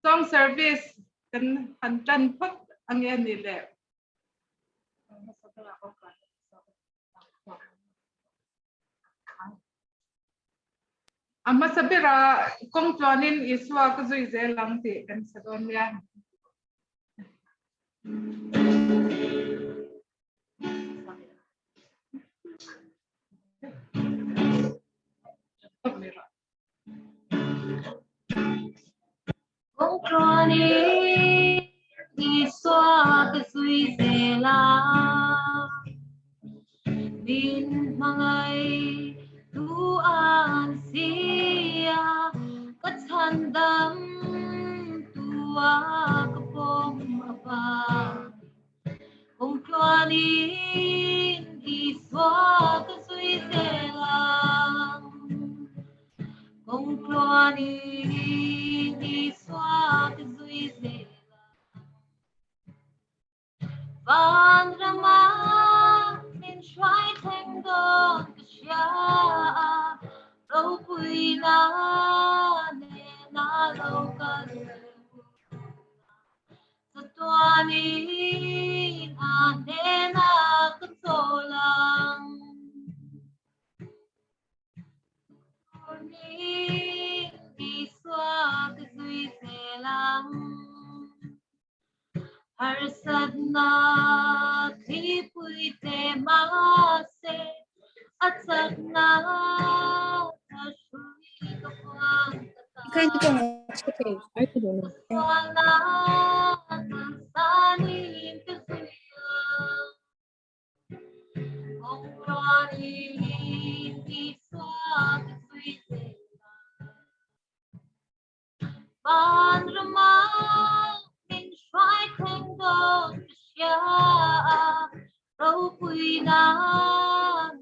song service kan hantan phak angen ni le amma sabira kong chuanin iswa ka zui ze lang ti kan sadon ya kong chuanin iswa ka zui ze lang bin mangai tuan sia kathandam tua kapom apa kong chuanin iswa ka zui ze lang kong chuanin iswa ka zui ze van rama min shwai theng don kya ro pui na ne na lo ka satwani ane na katsolang ni iswa kazui selang har sadna thi pui te ma se atsakna tashui kapang Kind of okay. I don't know. sani kasuya ongwani iswa kazui selang ban rama min shwai theng don kya ro pui na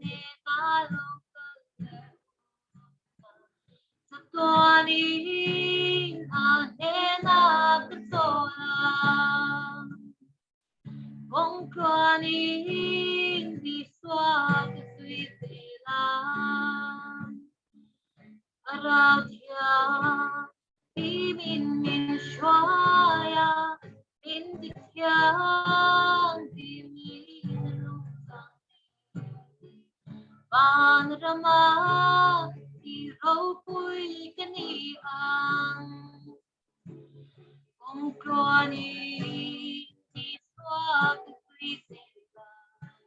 ne ka lo ka satwani ane na katsola kong kwani iswa kasui selang arathya min shwaya min dikyang min ban rama di ro pui kani ang kong kwani iswa kasui selang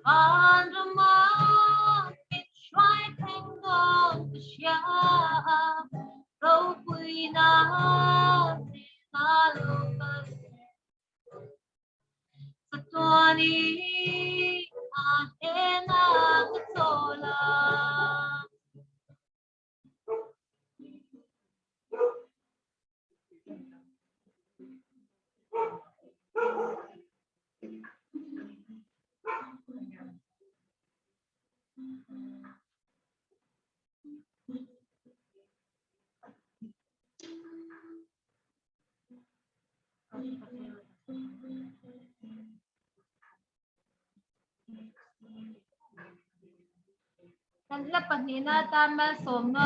ban rama min shwai theng don kya ro pui na ne ka lo ka satwani ane na katsola Kanla pagnina tama somna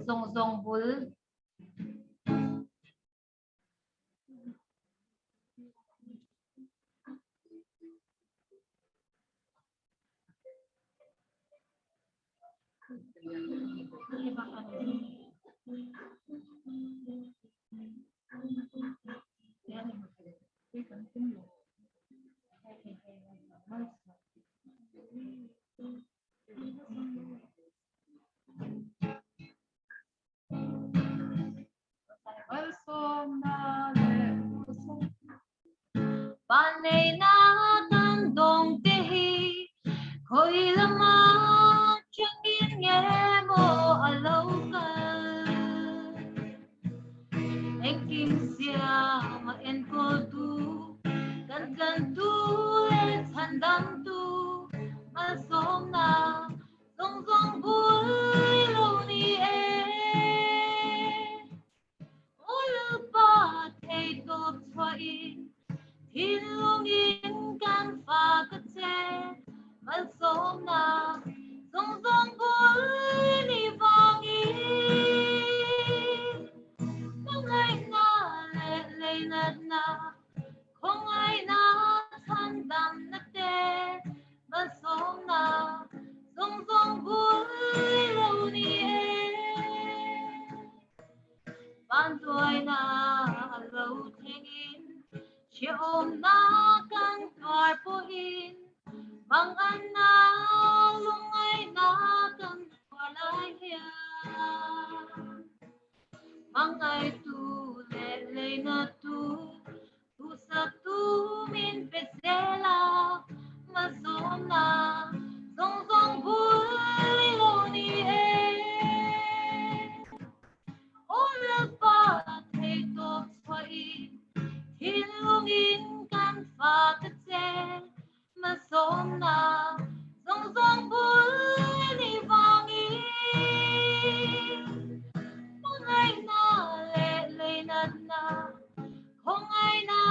zong bul Banay na tang dong tehi khoi lama changin nge mo alokan en kim sia ma en ko tu kan tu en handam tu ma som na zong bui lo ni e ol pa thei top thoi Hilungin kan pagkatse malsom na chia ôm na căng toài po in bằng anh na lung ai na căng toài lại hia bằng ai tu lệ lệ na tu tu sa tu min pesela mà sống na dòng dòng vui lo ni e ôi ba thấy tốt xoay thiên lungin can pha cất xe mà sống na dòng dòng vui ni vang in không ai na lệ lệ na không ai na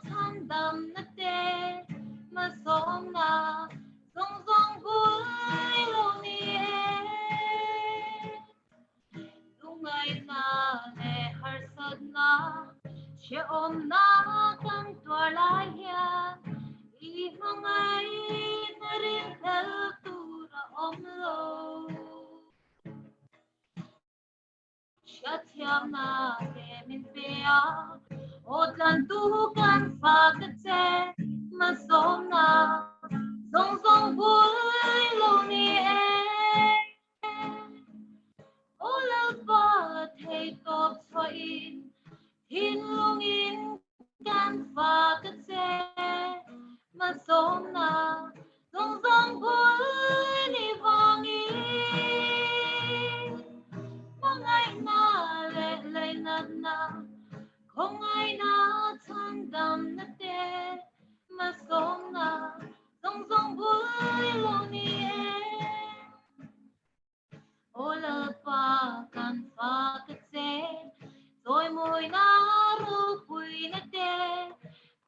tham đam na te mà sống na dòng dòng vui lo ni lung ai na lệ har sad na chia ôm na căng tua lai hian i hong ai na rin thel tu ra om lo chia thiam na ke min pe a ot lan tu kan pha ka che mà sống na dòng dòng vui lo ni ô la ba thấy tốt cho in thiên lungin can pha cất xe mà sống na dòng dòng vui ni vang in không ai na lệ lệ na không ai na tham đam na te mà sống na dòng dòng vui lo ni ô la pa can pha cất xe rồi mùi na ru quỳ na te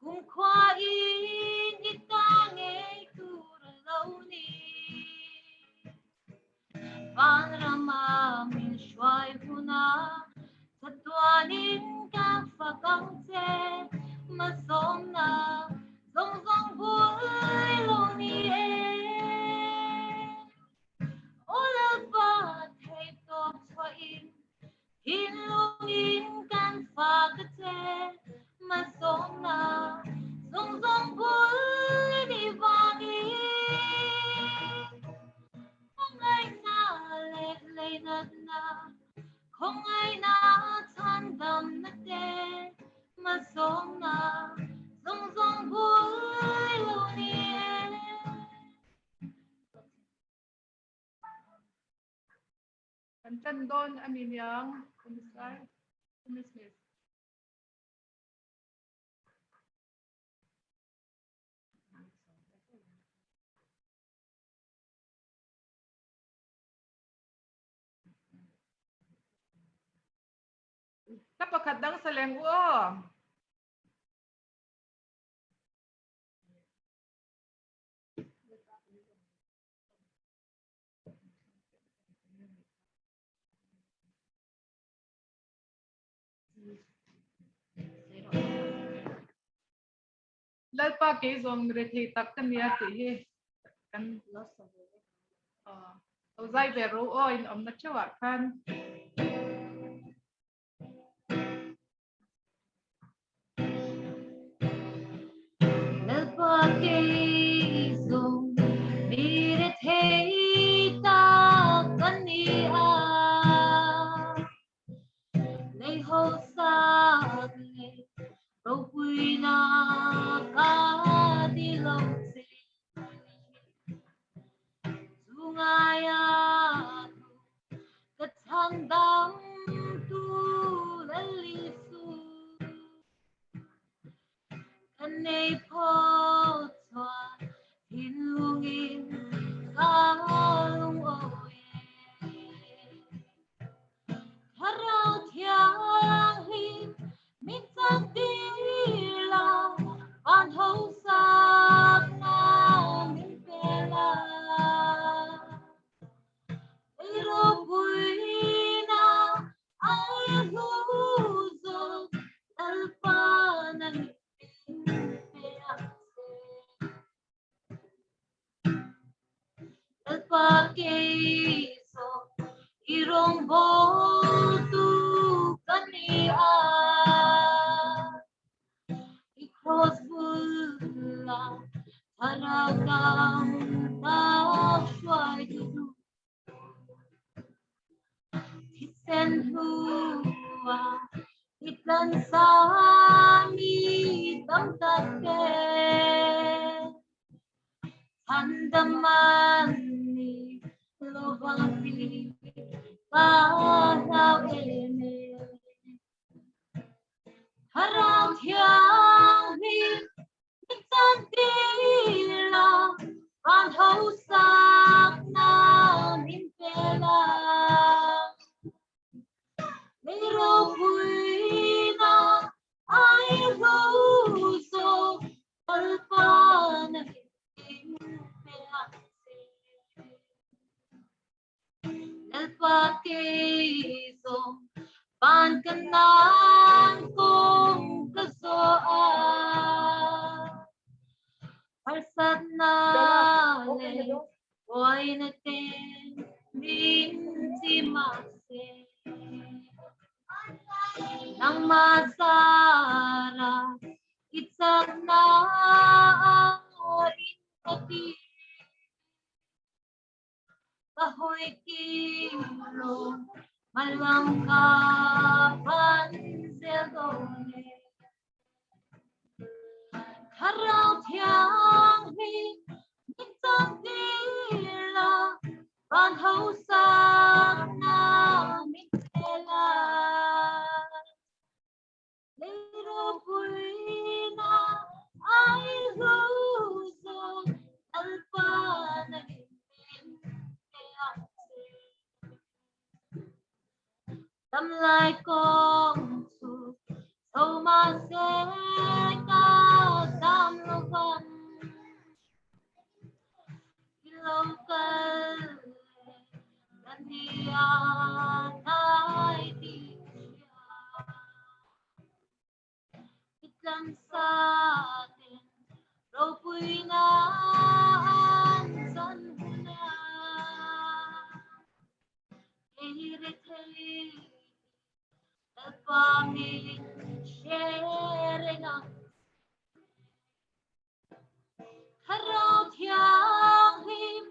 cùng khoa in ít ta nghe tu ra lâu ni van rama min xoay puna thật toan in ca pha căng xe mà sống na dòng dòng vui lo ni ô la ba thấy tốt cho in thiên lungin can pha cất xe mà sống na dòng dòng vui ni vang in không ai na lệ lệ na không ai na tham đam na te mà sống na dòng dòng vui lo ni Kan chân don amin yang kumisay kumismis. Napakadang sa lengwo. Lalpa ke zong rethi tak kan ya ti he kan zai vero o in om na chawa kan lalpa ke zong mi re thei ta kan ni a lấy hồ sa le rau quy na ka đi lâu gì dù ngài à cất thang đam tu lấy li su kan nei po thoa hin lungin ka lung oi harau thiang hin min sang ti la van hou sa na min pe la iro bui na ai hu zo alpa na min pe alpa ke so irong bo tu kania i cross cam tao xoay du thịt sen hua thịt lần sa mi tâm tắc kê Handamani Lovati Gauhati Harau thiang hi Nitan tila Van hau sak na min pela Miro puina ai huso Alpana El paquiso pan kanan kong kasoa Harsat na le Hoy na ten Min si mase Nang masara Itsak na Inati Kahoy kilo Malwang kapan Zeldone Harau thiang hi Nitang tila Van hau sak na Mitela Lero puina Ay huso Alpana Tâm lai con su Sâu ma se ca Tam lo văn Lâu cân Lần đi Thái đi Ít lần xa tiền Râu quy na Dân huna Family sharing up Harau thiang him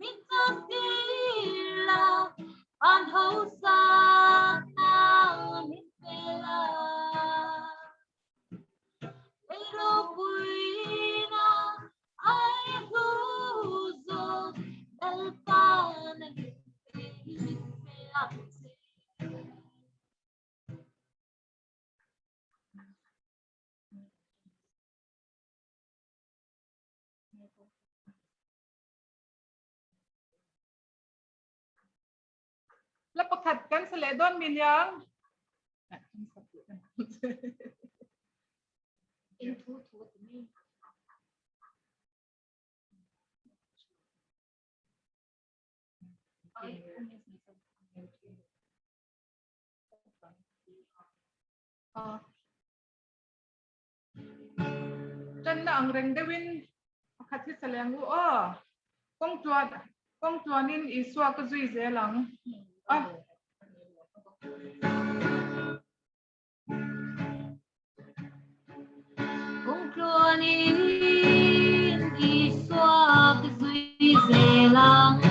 Mintak tila An hau sak na min pela Pero puina Ay huzo El panagin Lapakat kan sa ledon milyang. Into to me Tanna ang reng dewin pakati sa lengu kong tuanin iswa ka zui zelang Kung klonin Iswa Kazui Zelang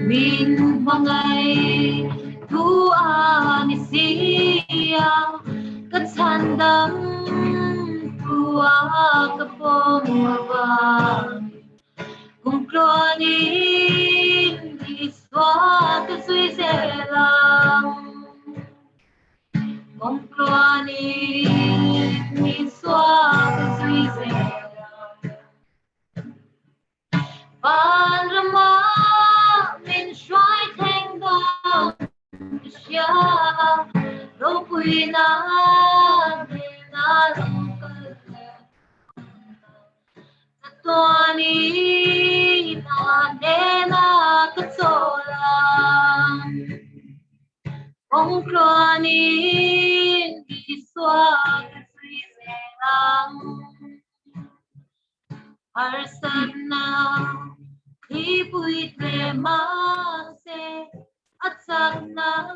Min Mangay Tuan Isiya Katsandang Tua Kapong Mabang Kung klonin Iswa Kazui Zelang Kung klonin Iswa Kazui Zelang Ban Rama Min Shuai Teng Dong Xia Rong Pui Na Na Rong Kalke Tatuani Na Nena Katsolang Kung klonin Iswa Kazui Zelang Harsat na Kipui Tremase At sakna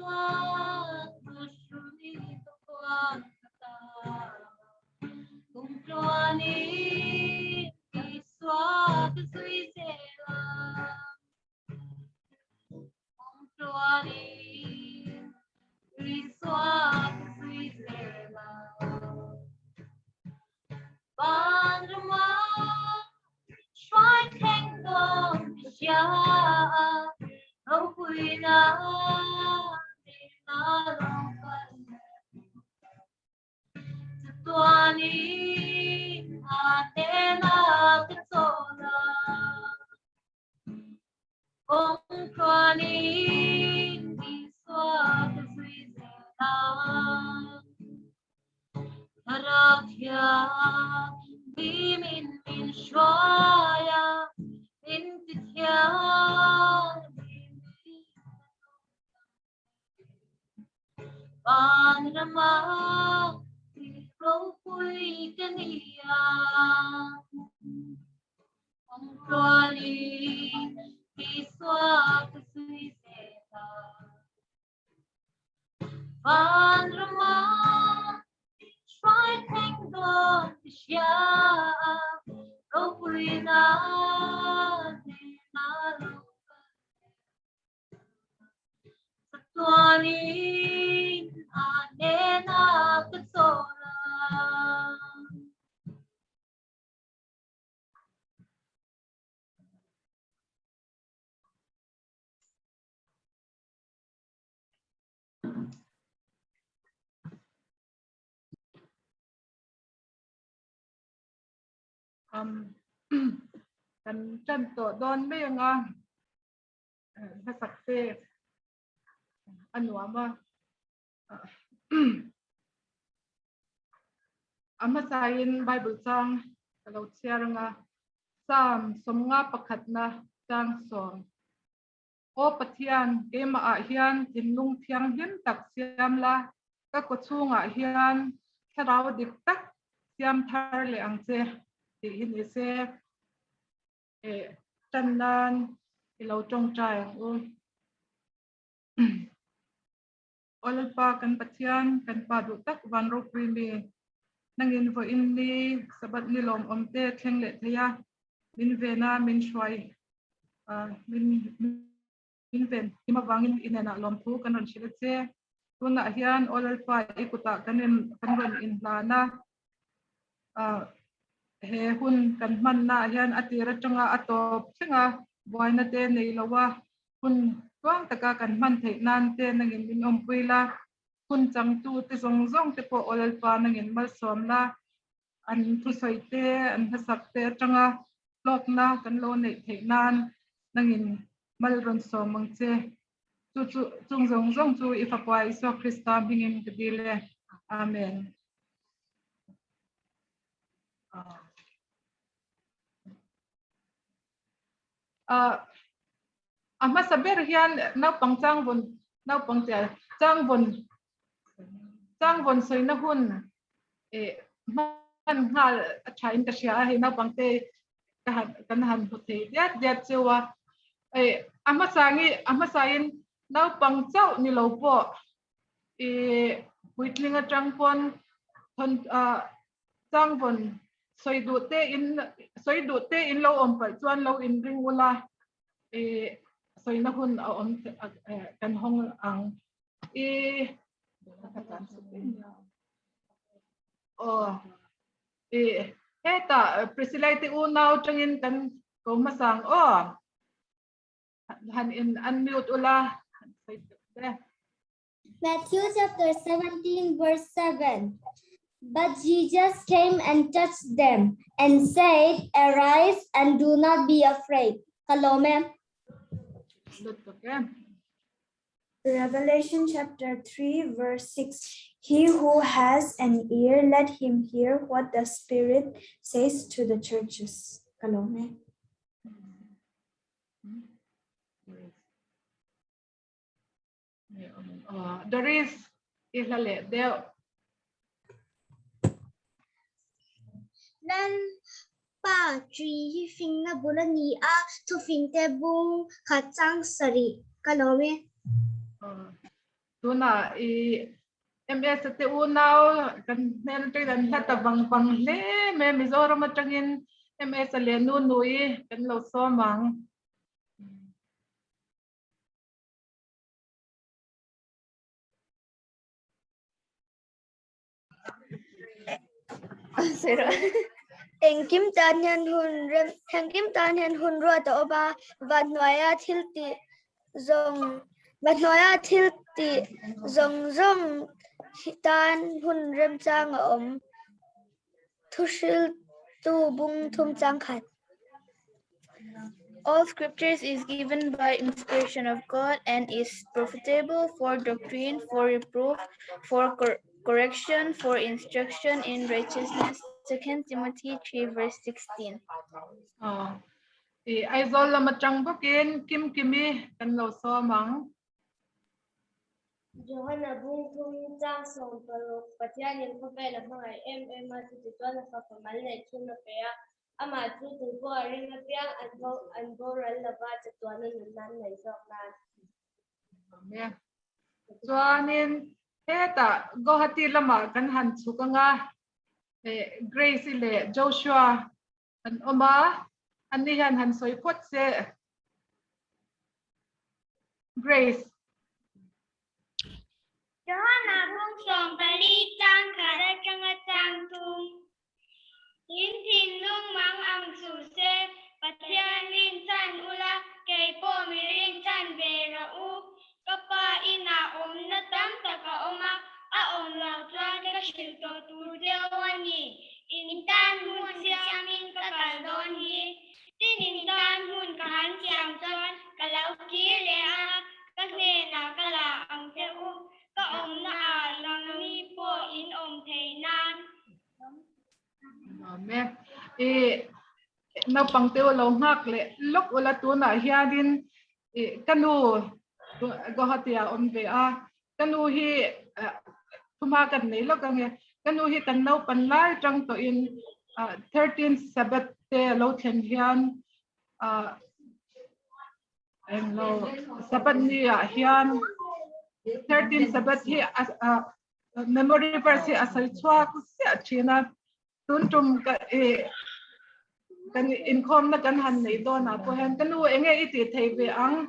Kushuni Kolkata Kung klonin kan chân to don me nga hasakte anwama amasayin Bible Chang kalau nga sam somnga pakhatna Chang som o pathian ke ma a hian tinlung thiang hin tak siam la ka ko chunga hian tharau dik tak siam thar le ang che ti hin ise Tanna ilo Tawngtai olpa kan pathian kan padu tak van ro primi nangin vo inni sabat nilom omte thleng le thaya min vena min shwai min ven ima wangin inena lom thu kan ron shile che tuna hian olpa ikuta kanin kanron in lana he hun kan man na hian atira tanga atop thinga boina te nei lawa hun twang taka kan man thei nan te nangin min ompuila hun chang tu te zong zong te po olpa nangin mal som la an Thusawi te an hasak te tanga lok na kan lo nei thei nan nangin mal ron som mang che chu chung zong zong chu ifakwa iso Krista bingin kedile amen. Ama saber hian naupang Chang bon soina hun man hal thain ka sia he naupang te kan han puthe dia chewa ama sayin naupang chau ni lo po huitlinga tangpon thon Chang bon soidu te in lo ompal chuan lo in ring ula soina hun om kan hong ang heta presilite unaw tangin kan ko masang han in unmute ula Matthew chapter 17 verse 7. But Jesus came and touched them and said, "Arise and do not be afraid." Hello, ma'am. Revelation chapter 3 verse 6. He who has an ear, let him hear what the Spirit says to the churches. Hello, ma'am. There is there. Nan pa tree fing na bulani a to fing te bung kachang sari. Hello, ma'am. Tuna MS te unaw kan nen te dan hata bang le me Mizoram atangin MS le nui kan lo somang Em kim tan hen hun rem thang kim tan hen hun ro to ba và noya thil ti zong và noya thil ti zong zong tan hun rem chang om thushil tu bung thum chang khat. All scriptures is given by inspiration of God and is profitable for doctrine, for reproof, for correction, for instruction in righteousness. 2 Timothy 3 verse 16. Aizawl lama chang bokin kim kimi kan lo so mang. Johanna bung thum chang song parok pathian in ko bela mai em ma tu tu na fa mal le chu na pe ama tu tu ko ring na piang an bo ral la ba cha tu na nan nei sok nan. Yeah. Chuanin heta Gauhati lama kan han chukanga Grace le Joshua an oma an ni han soi pot se Grace Johanna bung song pali chang khara chang tum in thin lung mang ang su se pathian lin chan ula ke po mi rin chan ve ra u kapa ina na tam taka oma a la twa ka shil to tu dewani in tan mun siamin ka kaldon hi tin in tan mun ka han siam chon kalau ki le a ka ne na kala ang te u ka na a lang mi po in thei nan. Amen. Na pangteo lo ngak le lok wala tu na hiadin kanu Gauhati ve a kanu hi thuma kan nei lo kang kanu hi kan no pan lai tang to in 13 Sabbath te lo thlen hian en lo Sabbath ni hian 13 Sabbath hi memory verse asal chua ku sia china tun tum ka kan inkhawm na kan han nei do na po hen kanu enge iti thei ve ang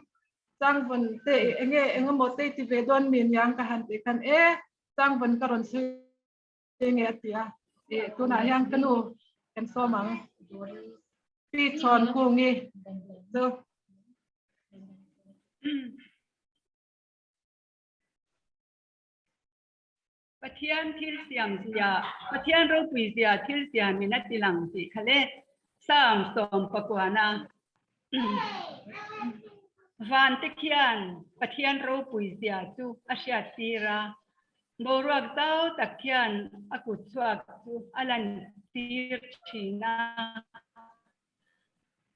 chang van te enge mo te ti ve don min yang ka han te kan chang van karon se nge atia tu na yang kanu kan so mang pi chon ku ngi so Pathian thil siam sia pathian ro pui sia thil siam minat tilang si khale sam som pakwana van tikhian pathian ro pui sia chu asya tira boruak tau takhian akut chuak chu alan tir thina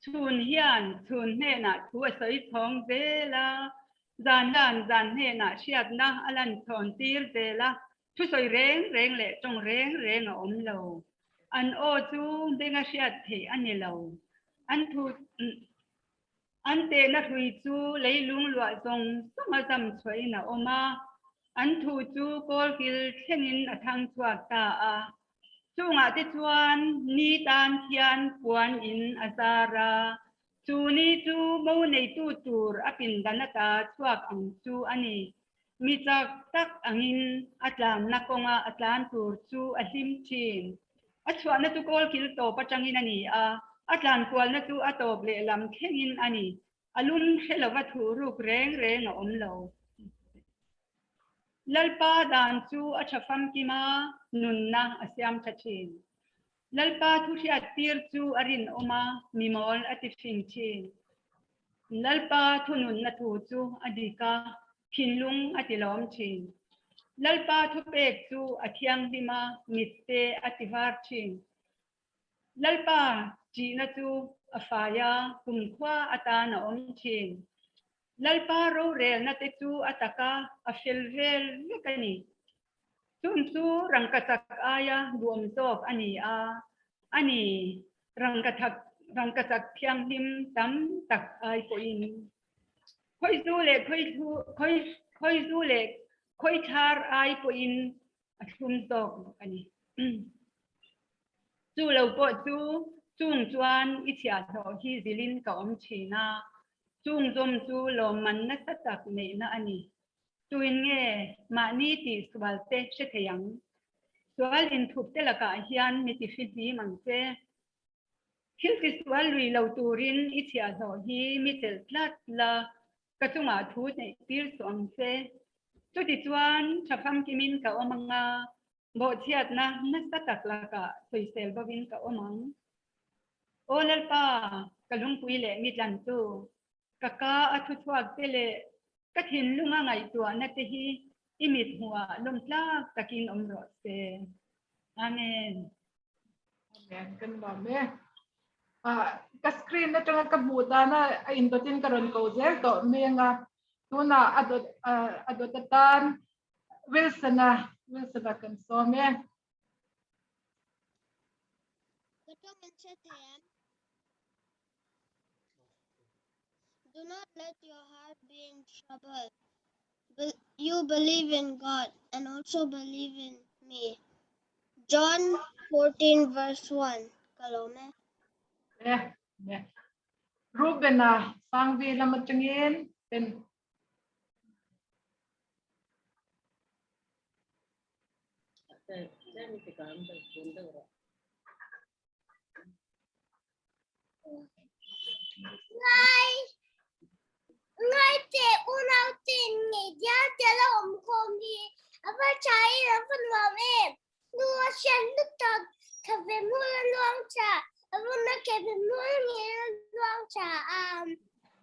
chun hian chun ne na thu soi thong vela zan he na siat na alan thon tir vela thu soi reng le tong reng om lo an o chu denga siat the ani lo an thu an te na hui chu leilung lwa zong sama sam choi na oma an thu chu kol kil thenin athang chuak ta a chunga te chuan ni tan thian puan in azara chu ni chu mo nei tu tur apin danata chuak in chu ani mi chak tak angin atlam na konga atlan tur chu ahim chin achwa na tu kol kil to pachangin ani a atlan kwal na tu atop le lam khengin ani alun helawa thu ruk reng om lo lalpa dan chu achafam kima nunna asyam chachin lalpa thu ria tir chu arin oma mimol atifing chin lalpa thunun na thu chu adika khinlung atilom chin lalpa thu pek chu athiang dima mitte ativar chin lalpa chi na chu afaya kumkhwa atana om chin lalpa ro rel na te chu ataka afel vel lekani chum chu rangkatak aya duom tok ani a ani rangkatak thiang him tam tak ai ko in khoi zu le khoi thar ai ko in athum tok ani chu lo po chu chung chuan i thia tho hi zilin ka om china chung zom chu lo man na satak nei na ani tuin nge ma ni ti swal te she theyang Sual in thup te laka hian mi ti fiji mang che thil ti sual lui lo turin I thia zo hi mi tel tlat la ka chunga thu nei tir som che chu ti chuan thafam kimin ka omanga bo thiat na sa tak laka soisel bawin ka omang olal pa kalung pui le mi tlan tu kaka athu thuak te le ka thin lunga ngai tua na te hi imit huwa lom tlak takin omro se amen amen kan ba me ka screen na tanga ka buta na indotin karon ko je to me nga tuna adotatan Wilson kan so me Do not let your heart be in trouble. You believe in God and also believe in me. John 14 verse 1. Kalome. me Ruben na sangvi lamat changin pen Ngay te unaw tin ni dia te la khom di apa chai la phân ngom em nuo chen đức thật thật về mua luang cha abu na ke về mua ni luang cha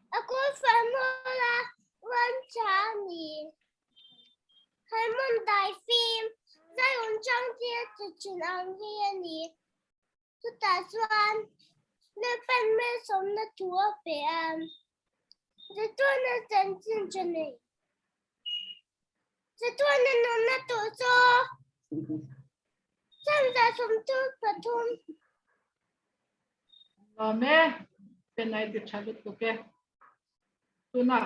aku phải mua la luang cha ni hai môn đại phim在文章节的全行业里就打算那份没什么图片这段的真正真理这段的能那读书现在从这不通 me pen ai ti chalut ko ke tuna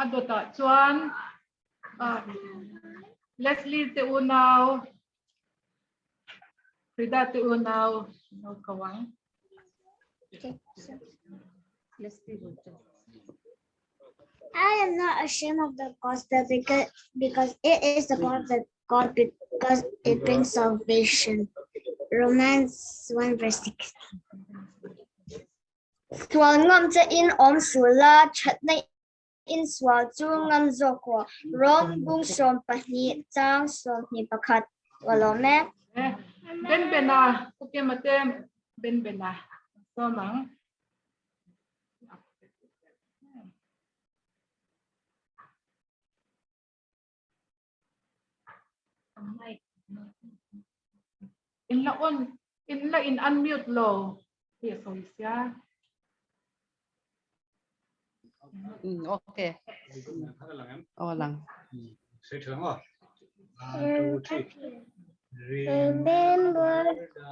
adota chuan Leslie te unaw Frida te unaw no kawang I am not ashamed of the gospel because it is the gospel of God because it brings salvation. Romans 1 verse 16. Swal ngam cha in om sula chat na in swal chu ngam zoko rom bung som pahni chang som ni pakhat walome ben bena ke matem ben bena so mang in unmute lo yes so sia Okay. Lang. Remember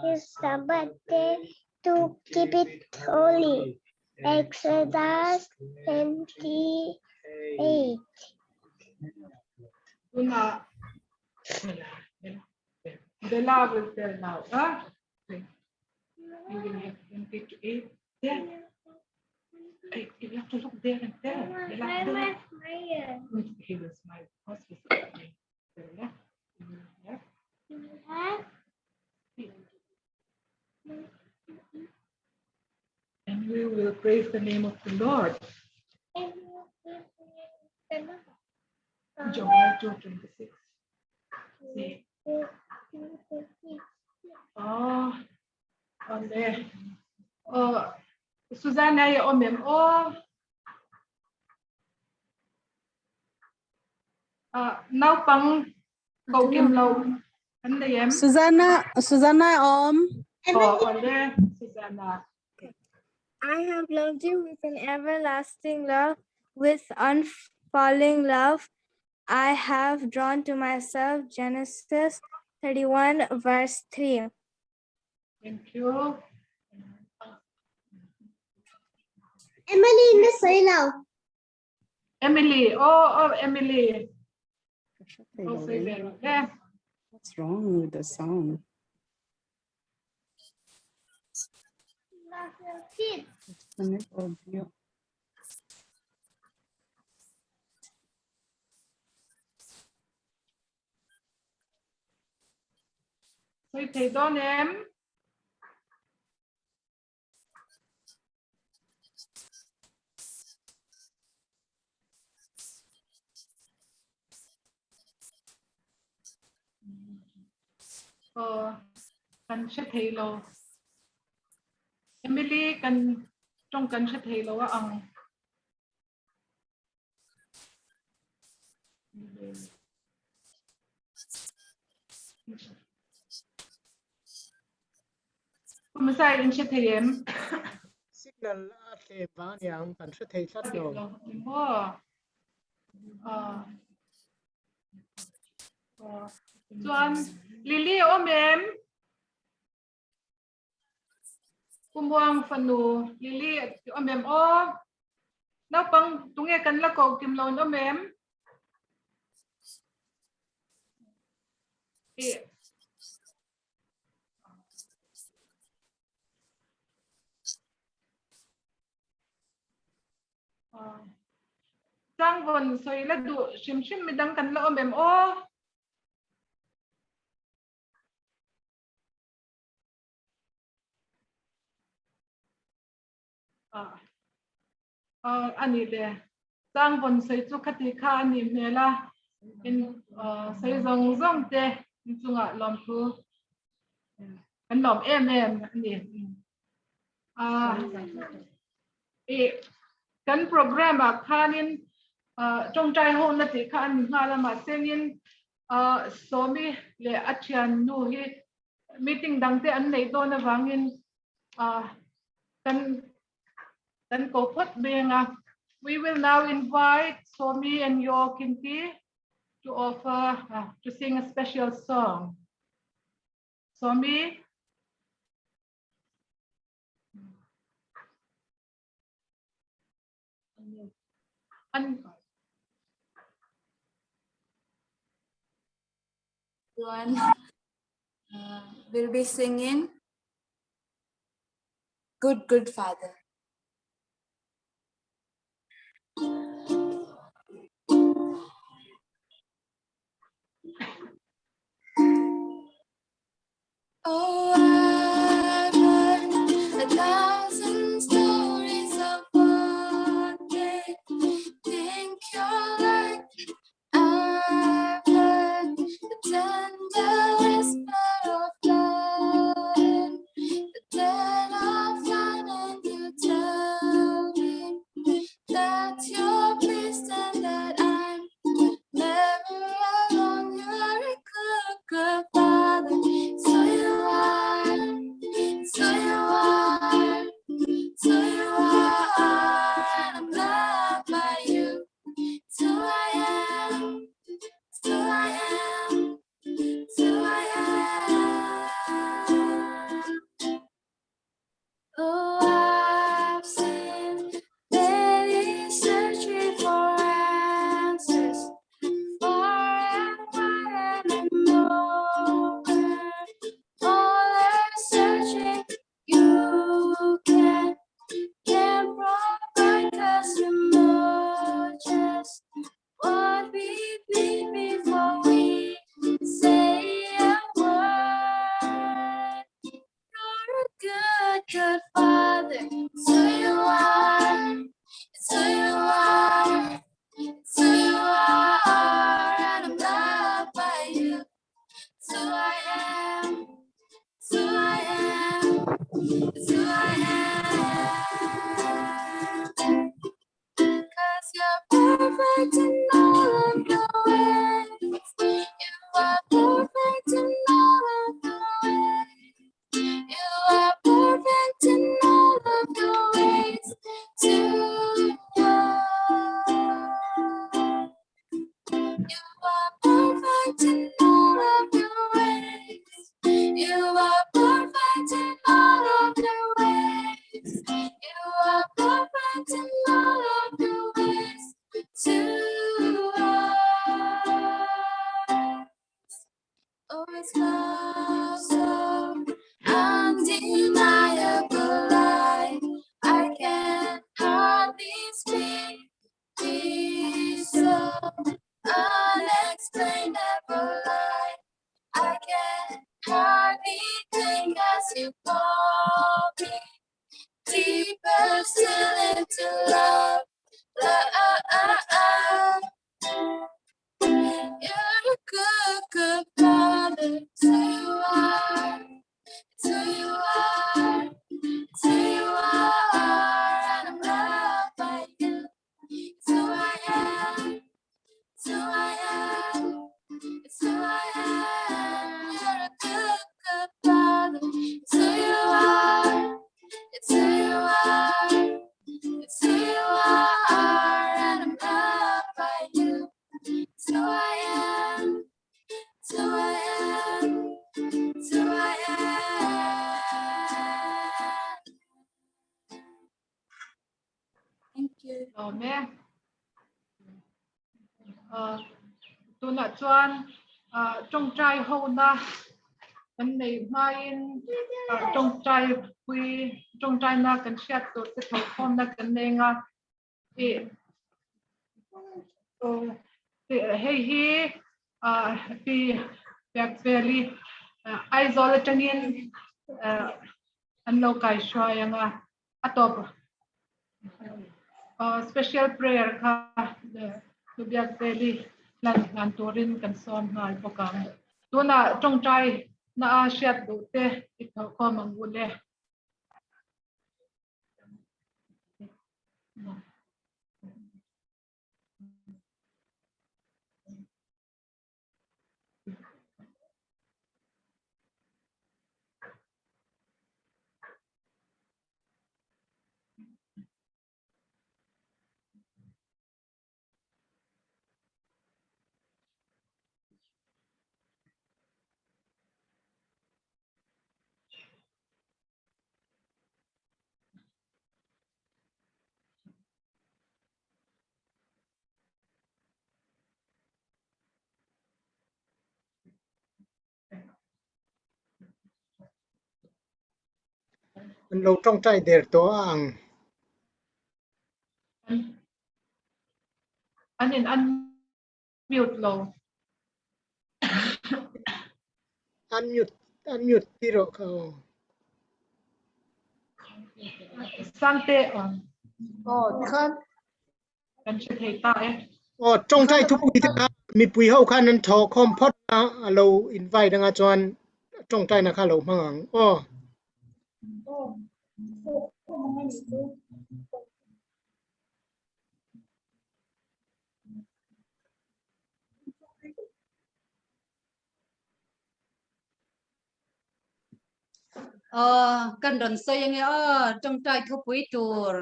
his Sabbath day to keep it holy. Exodus 28. Tuna Bella will tell now you will have 28 there hey, you have to look there and tell Bella he will smile and we will praise the name of the Lord. Joel 2:26. See. Oh, okay. Susanna, ya omem. Now pang kau kim lau. Anda yam. Susanna om. Okay, Susanna. I have loved you with an everlasting love, with unfalling love. I have drawn to myself. Genesis 31 verse 3. Thank you. Emily in the sailor. Emily. Emily. Yeah. What's wrong with the sound? Disconnect audio. Soi thầy đón em. Cần sẽ thầy lâu. Emily cần trong cần sẽ thầy lâu ang. Mình sai in sẽ thầy em. Signal the vawn yang kan sẽ thấy sát đồ. Chuan Lily ôm em. Kumuang fanu Lily ôm em ôm. Nào bang tung nghe kan la ko kim lon ôm em. Chang von soi la du shim shim midang kan la ôm em ô. Ani de Chang von soi chu khati kha ani mela in soi zong zong te chunga lom thu kan lom em ani kan program khanin Tawngtai ho na ti khan ngala ma sengin somi le achian nu hi meeting dangte an nei do na wangin kan ko phot benga. We will now invite Somi and Yo Kinti to offer to sing a special song. Somi. One will be singing Good Father. Oh, I've heard 1,000 stories of what they think you're like. I've heard the tender whisper of love and the dead of fun, and you tell me that you're pleased and that I'm never alone. You're a good father. So you are, so you are, so you are, and I'm loved by you. So I am, so I am, so I am. Oh, I've seen many searching for answers, far and wide and nowhere. All are searching, you can't provide, 'cause you're more just what we need before we say a word. You're a good father. So you are, so you are, so you are, and I'm loved by you. So I am, so I am, so I am. 'Cause you're perfect in all of your ways. You are perfect in all of your ways. You are perfect in all of your me deeper still into love. You're a good, good father. It's who you are. It's who you are. It's who you are. And I'm loved by you. It's who I am. It's who I am. It's who I am. You're a good, good father. It's who you are. It's who you are. It's who you are. And I'm loved by you. It's who I am. It's who I am. It's who I am. Thank you. Rồi mẹ. Tôi là Chuan trong trai hậu na anh này mai trong trai quy trong trai na cần xét tôi sẽ thấu con na cần nên thì hey thì Biakveli Aizawl Changin anh lâu cài xoay nga atop special prayer ka to Biakveli lan ngan torin kan son ngai pokang to na trong trai na shet do te ito ko mangule Anh lâu trong trai đẹp to ang. anh mute lo Unmute tiro kao. sante Because kan sẽ thấy ta Trong trai thu bùi ta mi bùi hậu khan anh thọ compot na lâu invite nga chuan trong trai na kha lâu mangang. Kan don so yang trong trai thu pui tur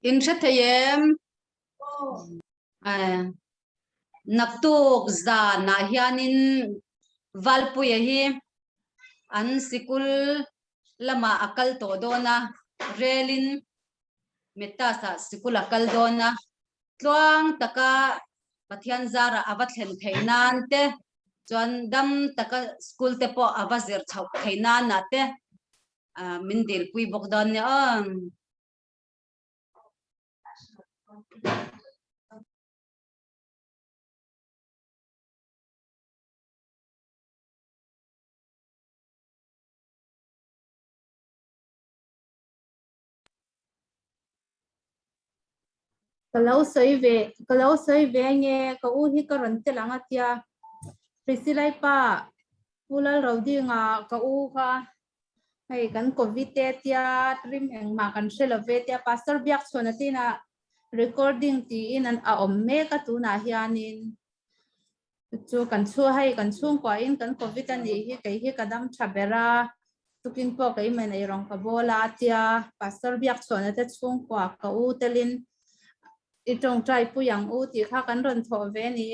in sát thayem naktuk za na hianin valpui hi an sikul lama akal to dona relin metasa sikul akal dona tluang taka pathian zara avat hlen theinan te chuan dam taka school te po avazir chhau theinan na te min dil pui bok don ne kalau soi ve nge ka u hi ka ran te langa tia prisilai pa pulal rodi nga ka u kha hai kan covid te tia trim eng ma kan selove tia pastor biak chona tina recording ti in an a om me ka tu na hianin chu kan chu hai kan chung kwa in kan covid ani hi kai hi kadam thabera tukin po kai mai nei rong ka bola tia pastor biak chona te chung kwa ka u telin itong trai pu yang u ti kha kan ron tho ve ni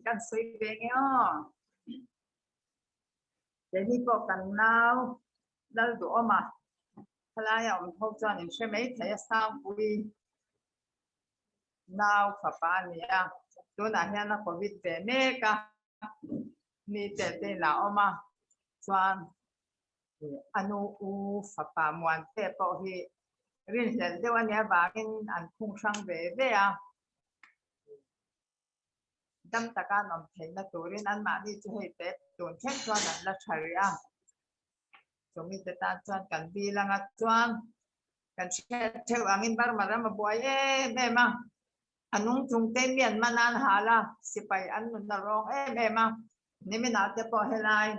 Kan suy về nghe để đi bộ cần nào đâu đủ mà thay ông không cho những cái mấy thấy sao vui nào phải bạn nha tôi nói hiện là Covid về nè cả ni tệ tệ là mà choan anu u phải bạn muốn tệ bỏ hi riêng là điều anh em bảo anh không sang về à đâm ta cả nằm thấy là tôi riêng anh mà đi chơi tết tôi chết cho anh là trời à chúng mình ta chọn cần đi là ngắt chọn cần theo angin bar mà ra mà buổi em mà anung chung tên miền mà nan hà là si phải ăn nó rong em mà nếu mình nào tiếp bỏ hay lại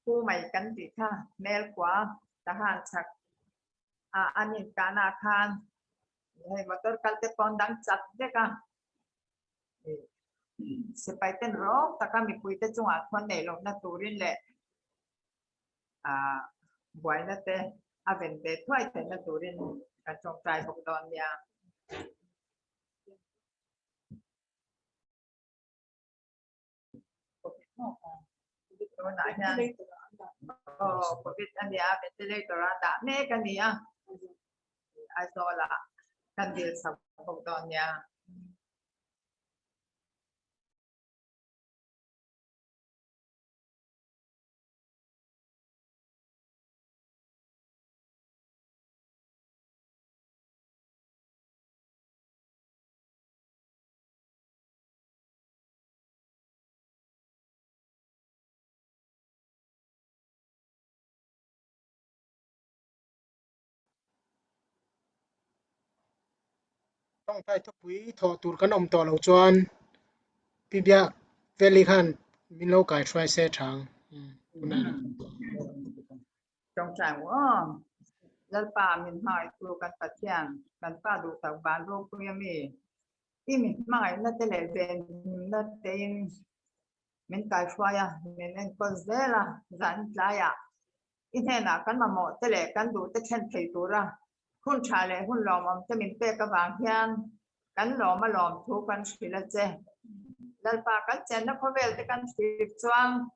cô mày cần gì ha mail quá ta hàng chắc anh nhìn cả na khan hay mà tôi cần tiếp con đang chặt đấy cả si phải tên rong ta cả mình quay tới chung à con này lòng na turin lệ buổi đó thế vấn đề thoại thế là turin cả trong trai bọc đòn nha tôi nói nha Covid anh đi à ventilator đã nghe cái gì à Aizawl là cái điều sắp bọc đòn nha Tawngtai thupui tho tur kan om to lo chuan Biakveli khan min lo kai try se thang trong trại quá lần pa mình hỏi tôi cần phát triển cần pa đủ tàu bán rô của mình mình mãi nó tên là về nó tên mình cái xoay mình có dễ là dẫn lại in thế nào cần mà một tên là cần đủ tất chân thấy tôi ra hun trả lại hun lòng ông cho mình pe cái vàng hiền cần lòng mà lòng thu cần xí là chứ lần pa cần chân nó có về thì cần xí choang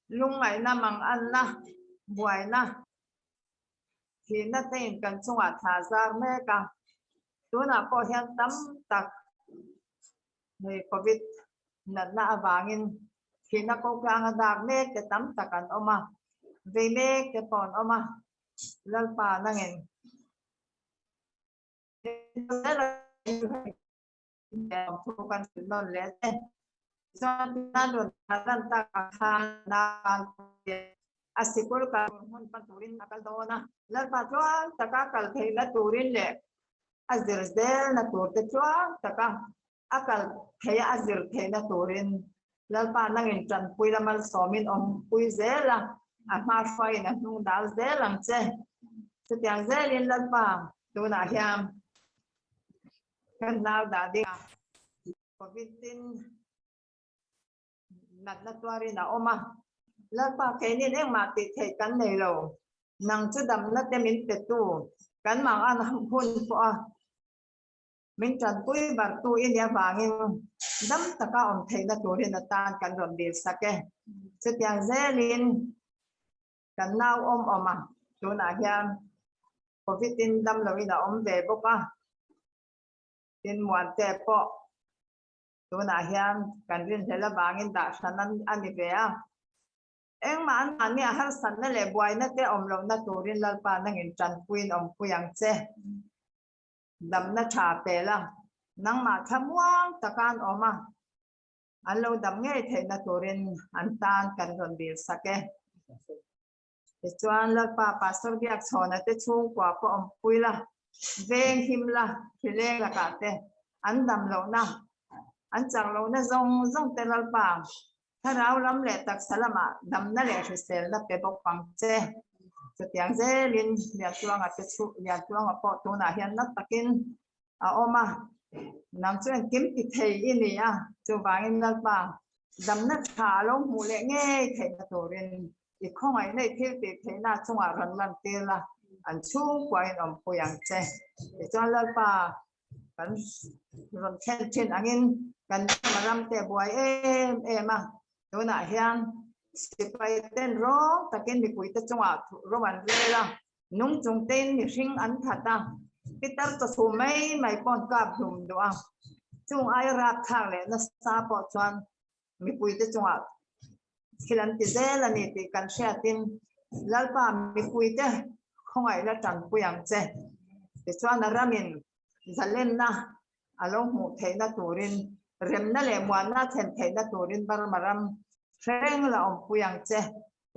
lung ngày năm mang ăn na buổi na thì nó tên cần chung à thả ra mẹ cả tôi nào có hiện tấm tặc thì Covid na vangin thì nó có càng đạt mẹ cái tấm tặc ăn oma về mẹ cái còn oma lần pa năng en thu cần non lẽ cho nên luôn thằng ta khăn na asikul ka hun paturin akal dona lan patwa taka kal thela turin le azir del na tur te chwa taka akal thaya azir thela turin lan pa nang in chan pui la mal somin om pui zela a ma fai na nu dal zelang che se tiang zelin lan pa tu na hiam kan nal da di Covid-19 nat na tuari na oma lần pa cái này em mà tịt thấy cắn này rồi nàng chưa đầm nó tem mình tịt tu cắn mà ăn hôn phò mình chẳng quý bạc tu in nhà vàng em đâm tất cả ông thấy là tu thì là tan cắn rồi để sạc cái chứ tiếng dễ lên cắn nào mà tu nãy giờ Covid tin đâm rồi là về bốc à tin muộn tệ po tu nãy giờ cắn riêng thấy là vàng em đã sẵn ăn đi về à em mà anh này har san na le buai na te om lo na turin lal pa na ngin chan queen om puyang che dam na cha pe la nang ma thamwang takan oma an lo dam nge the na turin an tan kan ron bil sake te chuan lal pa pastor biak chhona te chung kwa po om pui la veng him la thile la ka te an dam lo na an chang lo na zong te lal paถ้าเราล้ำแหละตักสลัมดำนั่นแหละคือเซลล์เป็นบกฟังเจจะเตียงเจลินเรียนตัวงัดชุเรียนตัวงัดปอตัวน่ะเห็นนักตะกินเอามาน้ำช่วยกิมติเทยินี่อ่ะจูบางอินนักบ้างดำนักขาลงหูเละง่ายเทนตัวเรียนอีกข้อไหนในที่ติดเทน่าช่วงรันเตียละอันชูกว่าอินอมปุยังเจจวนเลิกป่า kan ron khen chen angin kan maram te boy em à tôi nãy hiang sipai ten ro takin mi pui te chunga ro ban le la nung chung ten mi hring an thata pitar to su mai pon kap dum do a chung ai rak thang le na sa po chuan mi pui te chunga khilan ti zel ani ti kan sha tin lalpa mi pui te không ai là trần puyang che ti chuan na ramin zalen na along mu thei na turin rem na le mwan na then thei na turin bar maram reng la om puyang che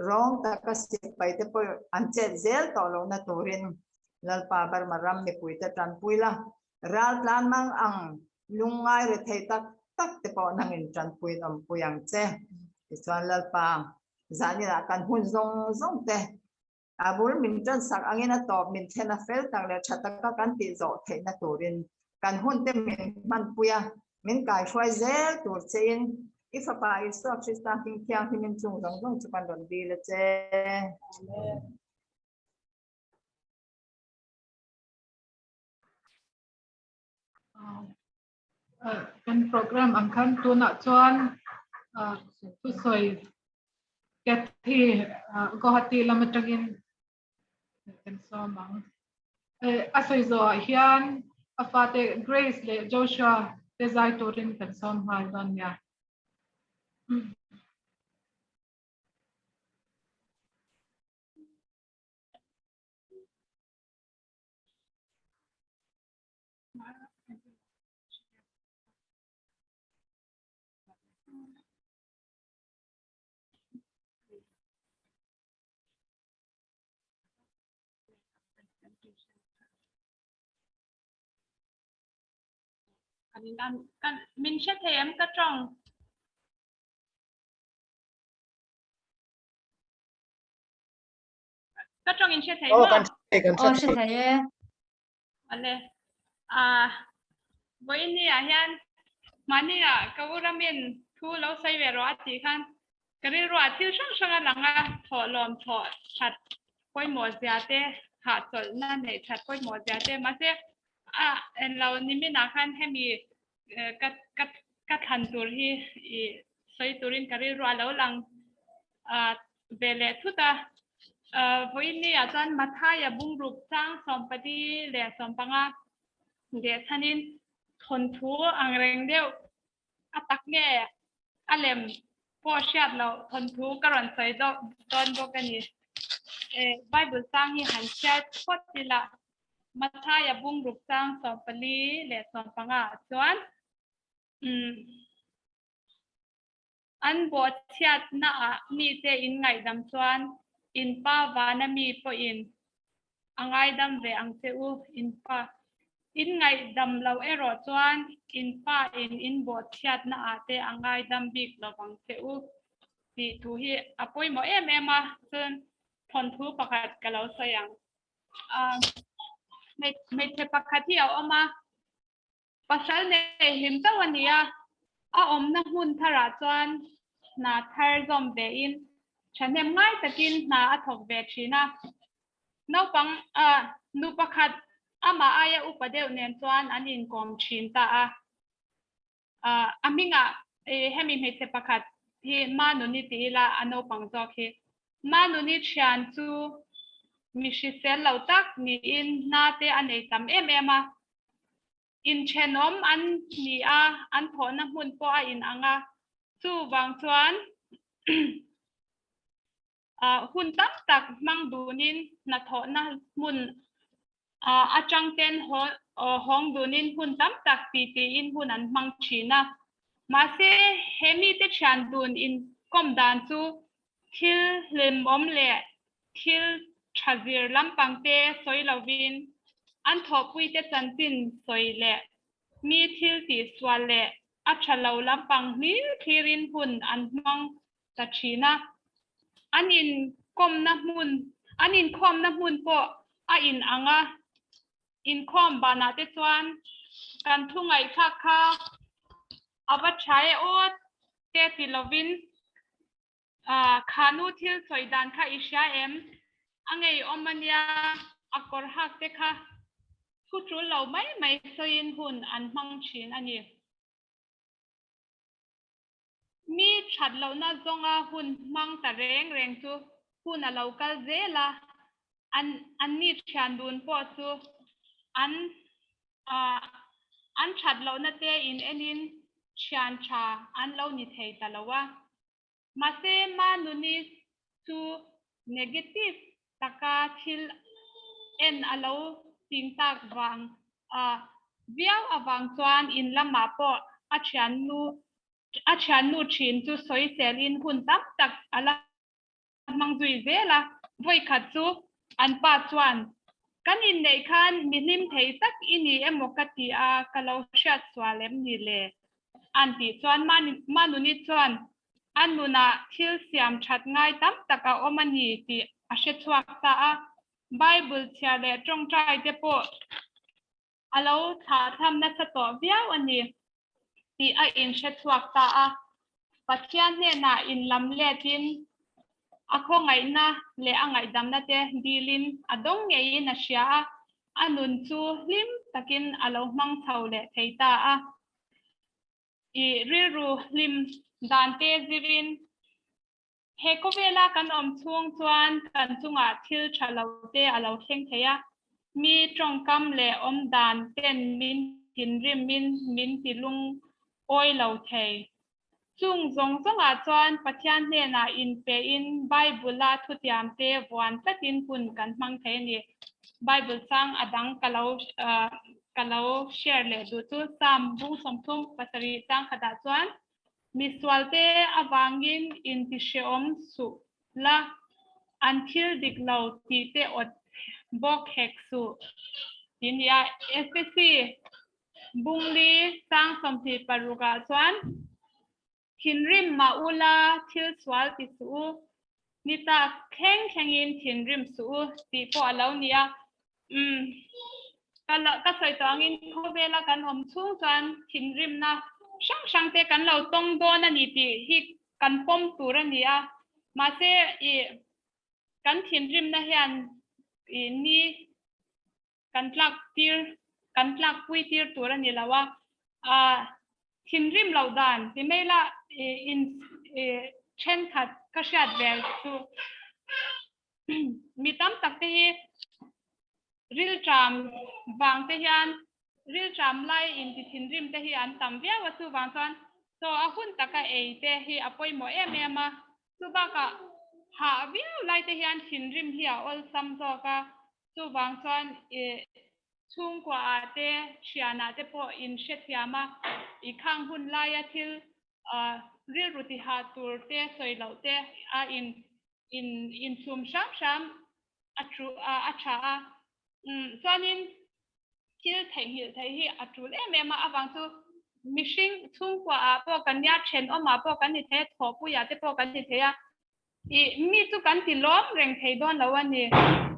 rong ta ka sipai te po an che zel to lo na turin lalpa bar maram mi pui te tran puila ral plan mang ang lungai re thei tak tak te po nangin tran pui om puyang che ti chuan lalpa zani la kan hun zong te abul min tran sak angena top min thena fel tak le thataka kan ti zo thei na turin kan hun te min man puya min kai shwai zel tur chein if a pa is so she's starting kyang min chung zong chupan don di le che kan program ang khan tu na chuan tu soi Cathy Gauhati lamatangin kan somang asoi zo hian afate Grace le Joshua te zai turin kan som hai don ya kan min she them ka trong in she them kan she thấy ale boy ni a hian mani a ka uramin thu lo sai ve ro ati khan kari ro ati sang langa tho lom tho chat koi mo zia te ha chol na nei chat koi mo zia te ma se en lo ni mi na khan he mi kat han tur hi sai turin kari ro lo lang vele thuta voi ni a chan matha ya bung rup chang sompati le sompanga de thanin thon thu angreng deu atak nge alem po shat lo thon thu karon sai do don bo kani bible sang hi han chat potila matha ya bung rup chang sompali le sompanga chuan an bo chat na mi te in ngai dam chuan in pa wana mi po in angai dam ve ang te u in pa in ngai dam lo ero chuan in pa in bo chat na ate angai dam bik lo bang te u ti thu hi apoi mo em a chun thon thu pakhat ka lo sayang me the pakhat hi oma pasal ne him tawania a om na hun thara chuan na thar zom ve in chanem ngai takin na athok ve thina no pang nu pakhat ama aya upadeu nen chuan anin kom thin ta aminga hemi me the pakhat hi manu ni ti la ano pang jok hi manu ni thian chu mi shi sel lo tak ni in na te anei tam em in chenom an ni an thona hun po in anga chu wang chuan hun tam tak mang dunin na thona mun achang ten hong dunin hun tam tak ti in hun an mang china ma se hemi te chan dun in kom dan chu thil lim om le thil thazir lampang te soi lovin an thopui te chantin soi le mi thil ti swal le achalo lampang ni thirin hun an mang ta china anin kom na mun anin khom na mun po a in anga in khom bana te chuan kan thungai kha ava chai ot te tilovin khanu thil soidan kha isha em angei omania akor hak te kha thu chú lâu mấy soin hun an mang chin ani mi chat lâu na zonga hun mang ta reng chu hun a lo kal zela an ni chan dun po chu an chat lâu na te in enin chan cha an lo ni thei talawa mase ma nuni chu negative taka thil en alo ting tak wang viau awang chuan in lama po a thian nu thin chu soi sel in hun tam tak ala mang zui vela voi khat chu an pa chuan kan in nei khan milim thei tak ini emokati a kalo shat swalem ni le anti chuan manuni chuan anuna thil siam that ngai tam taka omani ti a she chuak ta a Bible chia le Tawngtai te po alo tha tham na sa to viau ani ti a in she chuak ta a pathian ne na in lam le tin a kho ngai na le a ngai dam na te dilin adong ngei na sia a anun chu lim takin alo mang chho le theita a I riru lim dante zirin he ko vela kan om chung chuan kan chunga thil thalote alo thleng theya mi tongkam le om dan ten min tin rim min tilung oi lo thei chung zong zonga chuan pathian hne na in pe in bible la thutiam te vawn takin kun kan mang thei ni bible sang adang kalau share le du chu sam bu som thum pasari tang khada chuan miswalte awangin in ti sheom su la until diklo ti te ot bok hek su tin ya especially bungli sang som ti paruga chuan thinrim maula thil swal ti su nita khengin thinrim su ti po alo nia ka soi tawngin khovela kan om chung chuan thinrim na sang te kan lo tong don ani ti hi kan pom tur ani a ma se I kan thinrim na hian I ni kan tlak pui tir tur ani lawa thinrim lo dan ti mela in chen khat ka shat vel chu mi tam tak te hi ril tram wang te hian ril tram lai in ti thinrim te hi an tam via wa chu wang chuan so a hun taka ei te hi apoi mo em a chu ba ka ha via lai te hian thinrim hi a ol sam zo ka chu wang chuan chung kwa te chiana te po in shetiama I khang hun lai a thil ril ruti ha tur te soi lo te a in chum sham a tha a chuanin thil thei hi atul em a awang chu mishing chung kwa a po kan ya then oma po kan ni the thopu ya te po kan ni the ya I mi chu kan ti lom reng thei don lo ani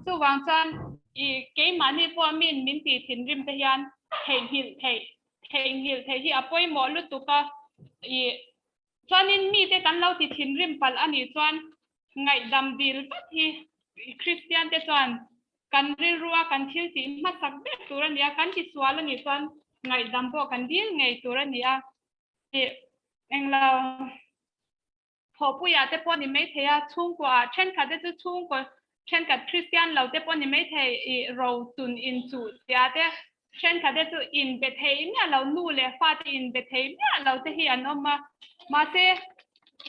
chu wang chuan I ke mani po min ti thinrim te hian thei hil thei hi apoi mo lu tu ka I chuanin mi te kan lo ti thinrim pal ani chuan ngai dam dil pat hi Christian te chuan kan ril ruwa kan thil ti ma sak be tur ania kan ti swal ani chuan ngai dam po kan dil ngei tur ania ti englo thopu ya te po ni mai theya chung kwa chen kha te chu chung ko chen ka Christian lo te po ni mai thei I ro tun in chu ya te chen kha te chu in be thei nya lo nu le fa te in be thei nya lo te hi an oma ma se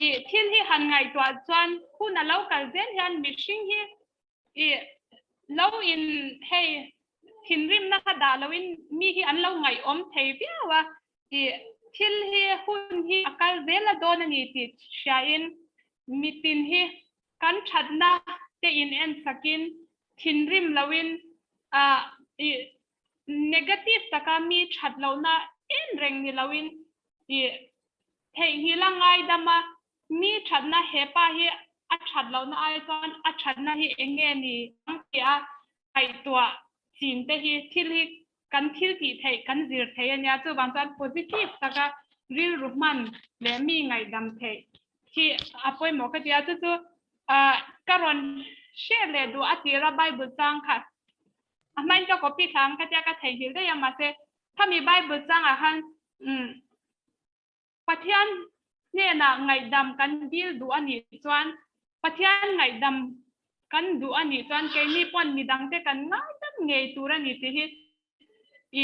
I thil hi han ngai twa chuan huna lo kal zen hian mishing hi I lo in hey thinrim na kha da lo in mi hi an lo ngai om thei viawa I thil hi hun hi akal vela don ani ti sha in mitin hi kan thatna te in en sakin thinrim lawin negative taka mi that lo na en reng ni lawin I thei hi la ngai dama mi thatna hepa hi a that lo na ai chuan a thatna hi enge ni angkia ai tua chin te hi thil hi kan thil ti thei kan zir thei ania chu bang chuan positive taka ril ruhman le mi ngai dam thei hi apoi mo ka tia chu karon share le du atira Bible sang kha มันจะก็ปีทางก็จะก็เทหิลได้ยังมาเสถ้ามีใบบุจังฮันปะเทียนเนี่ยนะไงดำกันบิลดูอันนี้จวนปะเทียนไงดำกันดูอันนี้จวนแกนี่ปนมีดังแต่กันง่ายดังไงตัวนี้ที่อี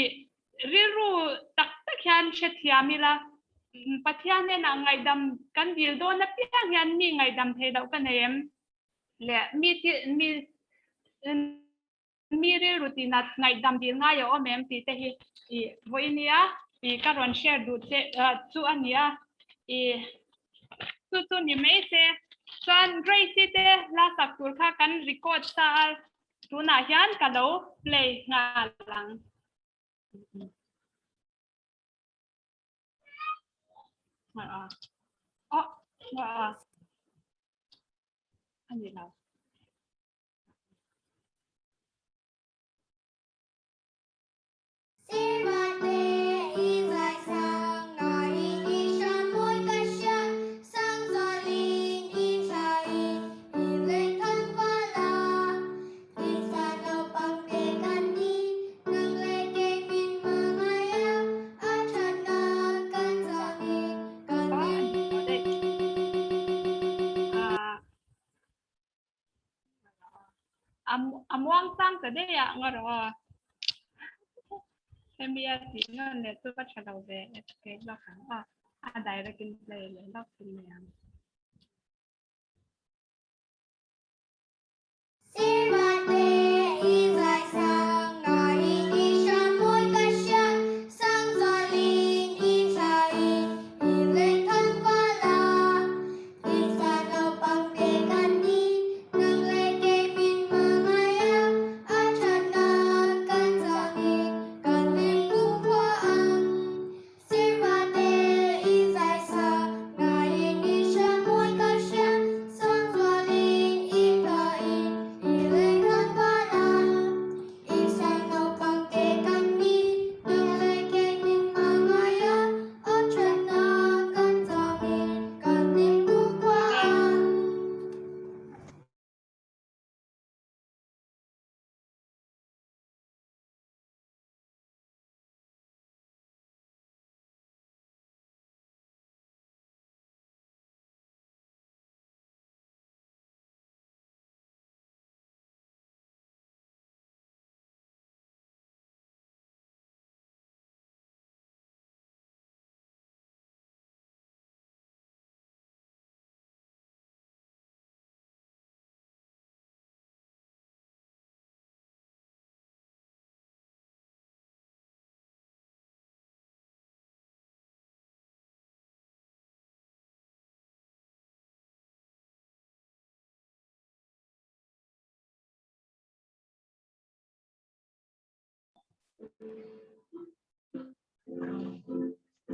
ริรูตักตะแคนเช็ดยามิละปะเทียนเนี่ยนะไงดำกันบิลโดนนับเพียงยันนี่ไงดำเทดากันเองและมีเรื่องรูทีนัดไงดำบิลง่ายเอาแม่มตีแต่ฮีวันนี้การวันแชร์ดูเจจู่อันนี้จู่นี่ไม่เสส่วนเรื่องที่เดลาสักตัวข้ากันรีคอร์ดซาลตัวน่ายันกันแล้วเพลย์งานหลังอันนี้เราม่วงสร้างจะได้ยังไงหรอเอ็มบีอาร์สีเงินเนี่ยตัวก็จะเราเด็กเก็บแล้วค่ะได้แล้วกินเลยแล้วกินเนี่ย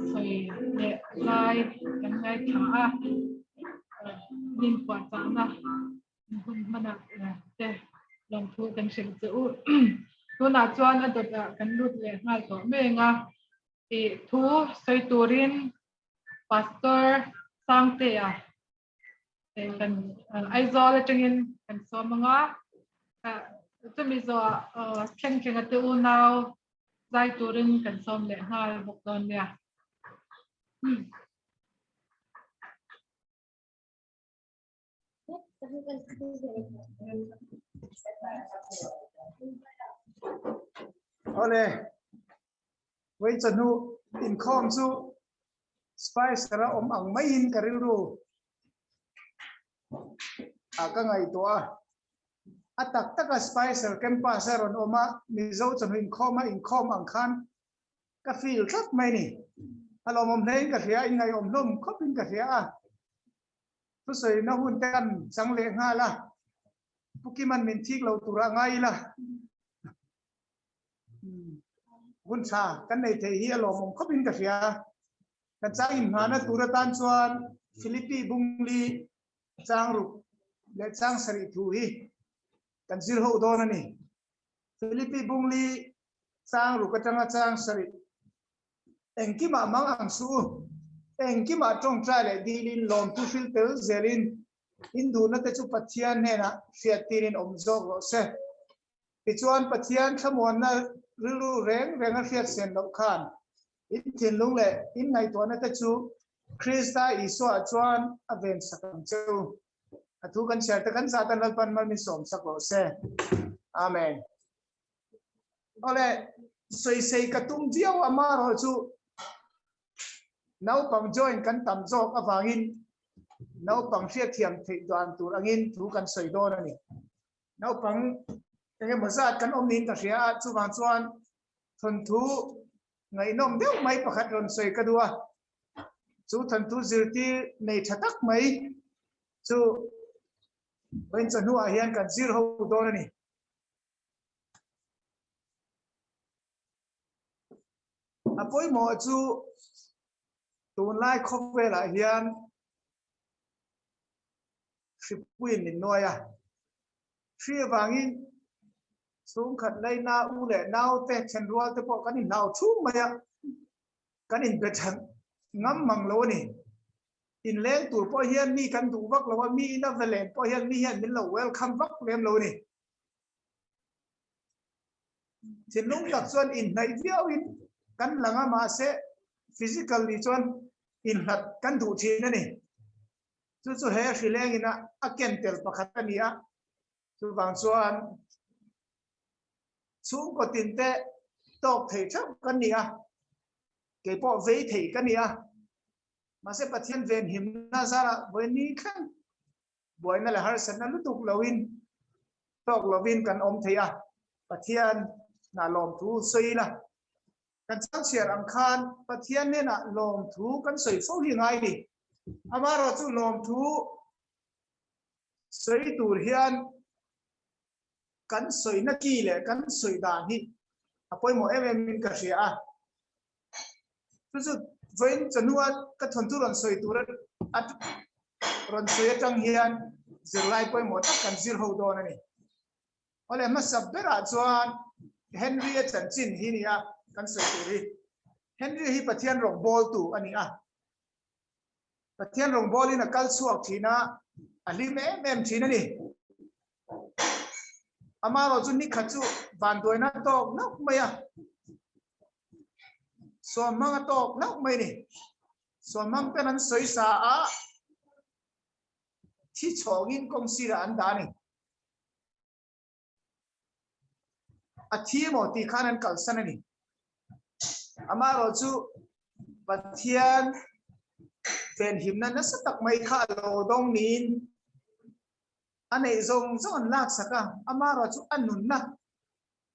ใส่เด็กลายกันไงขาดินกว่าจังนะมันอ่ะแต่ลองพูดกันเฉยจะอู้ตัวน่าจวนอันตัวกันรุดเลยง่ายกว่าไม่ไงทูใส่ตัวรินพาสเตอร์สังเตียกันไอซอลจังยินกันซ้อมงะจะมีตัวเข่งกันตัวน่าใจตัวรินกันซ้อมเลยง่ายบอกตอนเนี้ยเอาเลยไว้จะนูอินคอมซูสไปซ์กระอมอังไม่อินกระริรูก็ไงตัวตักตักสไปซ์เข้มป้าเซอร์นอมามิโซจะนูอินคอมอังคันก็ฟีลชัดไหมนี่ฮัลโหลมุมเล่นกระเทียยังไงอมนุ่มเขาเป็นกระเทียทุกสิ่งน่าหุ่นกันสังเลงง่ายละพวกที่มันเป็นที่เราตัวง่ายละหุ่นชากันในเทียลมเขาเป็นกระเทียกันจ้างอินหานะตัวตันส่วนฟิลิปปีบุงลีจ้างรุกและจ้างสริทูฮีกันซิลโฮโดนนี่ฟิลิปปีบุงลีจ้างรุกก็จ้างสริเอ็งกี่มามังอังสูเอ็งกี่มาตรงใจเลยดีลินลมทุฟิลเตอร์เซลินอินดูนัตจุปัจเจียนเนี่ยนะเสียตีนินอมโจกโลเซ chuan pathian thamon na lu reng a fiat sen lo khan in thin lung le in ngai to na ta chu Krista iso a chuan aven sakam chu athu kan share ta kan sa tan pan mal mi som saklo se amen ole sei ka tum diaw ama ro chu nau pang join kan tam jok awangin nau pang fiat thiam thei dan tur angin thu kan soi do na ni nau pang cái mazat kan om nin ta ria chu wang chuan thon thu ngai nom deuh mai pakhat ron soi ka dua chu thon thu zirti nei thatak mai chu bên chân hua hian kan zir ho do na ni apoi mo chu tun lai khop ve la hian shipwin in noya shri wangin sung khat lai na u le nau te chen rual te po kan in nau thu maya kan in bethan ngam mang lo ni in leng tur po hian mi kan du vak lo mi na velen po hian mi hian min lo welcome vak lem lo ni chin lung tak chuan in nai viau in kan langa ma se physically chuan in hat kan du thi na ni chu he hri leng ina a kentel pakhat ania chu wang chuan chung có tin te tok thei thap kan nia ke po ve thei kan nia ma se pathian ven him na zara voi ni khan boi na la har san na lutuk lowin tok lovin kan om theia pathian na lom thu soila kan chang siar ang khan pathian ne na lom thu kan soi fo hi ngai ni amaro chu lom thu soi tur hian kan soi na ki le kan soi da hi apoi mo em min ka ria chu voin chanua ka thon tu ron soi tur at ron soi tang hian zirlai poi mo tak kan zir ho do na ni ole ma sabbera chuan Henry chan chin hi nia kan soi tur hi Henry hi pathian rong bol tu ani a pathian rong bol in a kal suak thina ali mem thina ni amaro chu ni khachu van doina tok nak maya so mang tok nak mai ni so mang penan soi sa a thi chongin kong sira an da ni a thi mo ti khanan kal sanani amaro chu pathian ven himna na satak mai kha lo dong nin anei zong zon lak saka amara chu anun na